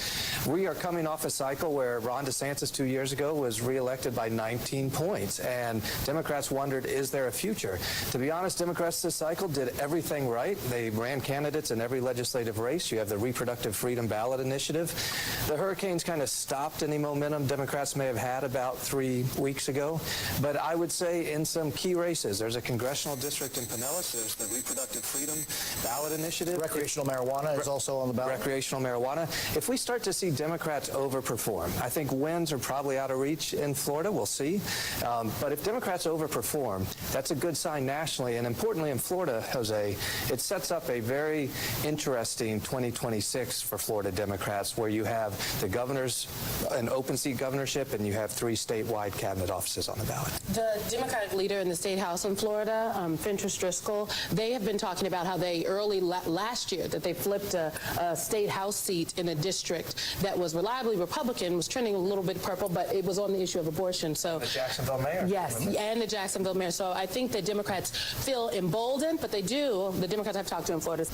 we are coming off a cycle where Ron DeSantis 2 years ago was reelected by 19 points. And Democrats wondered, is there a future? To be honest, Democrats this cycle did everything right. They ran candidates in every legislative race. You have the Reproductive Freedom Ballot Initiative. The hurricanes kind of stopped any momentum Democrats may have had about 3 weeks ago. But I would say in some key races, there's a congressional district in Pinellas, there's the Reproductive Freedom Ballot Initiative. Recreational marijuana is also on the ballot. Recreational marijuana. If we start to see Democrats overperform, I think wins are probably out of reach in Florida. We'll see. But if Democrats overperform, that's a good sign nationally. And importantly in Florida, Jose, it sets up a very interesting 2026 for Florida Democrats where you have the governor's, an open seat governorship, and you have 3 statewide cabinet offices on the ballot. The Democratic leader in the state house in Florida, Fentress Driscoll, they have been talking about how they last year that they flipped a state house seat in a district that was reliably Republican, was trending a little bit purple, but it was on the issue of abortion. So the Jacksonville mayor. Yes, and the Jacksonville mayor. So I think the Democrats feel emboldened, but they do. The Democrats I've talked to in Florida.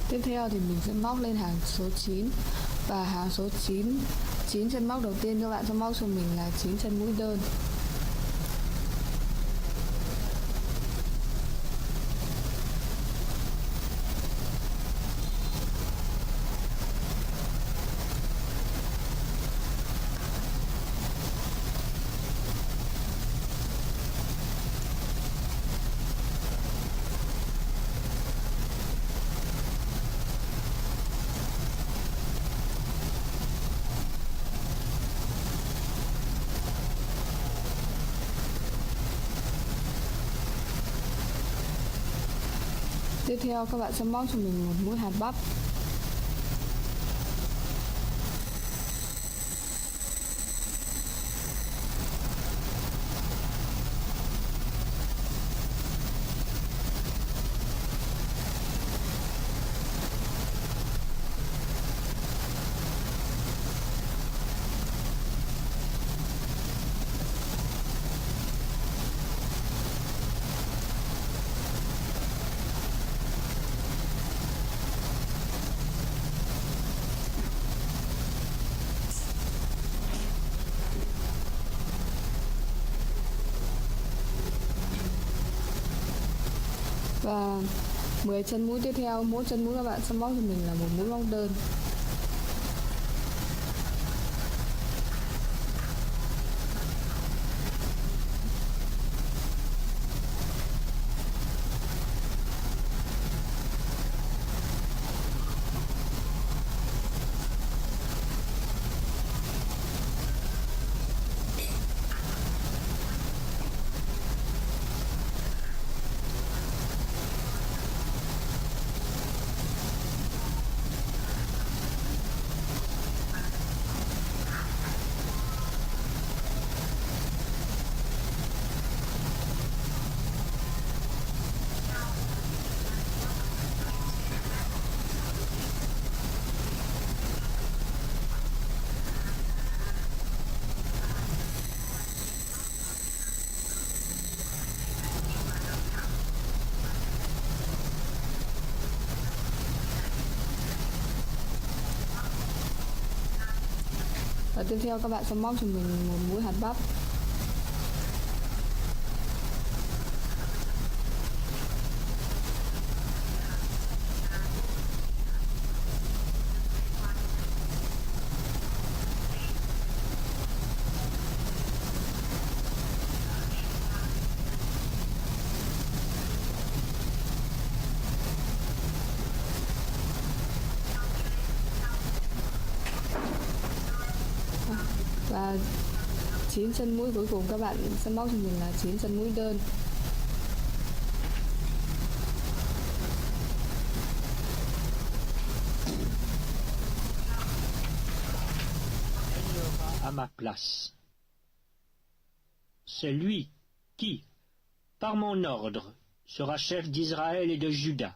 Tiếp theo thì mình sẽ móc lên hàng số 9 và hàng số 9 chân móc đầu tiên các bạn sẽ móc cho mình là 9 chân mũi đơn. Tiếp theo các bạn sẽ móc cho mình một mũi hạt bắp. Và 10 chân mũi tiếp theo, mỗi chân mũi các bạn sẽ móc cho mình là một mũi móc đơn. Và tiếp theo các bạn sẽ móc cho mình một mũi hạt bắp. Và 9 chân mũi cuối cùng các bạn sẽ móc cho mình là 9 chân mũi đơn. À ma place. Celui qui, par mon ordre, sera chef d'Israël et de Juda,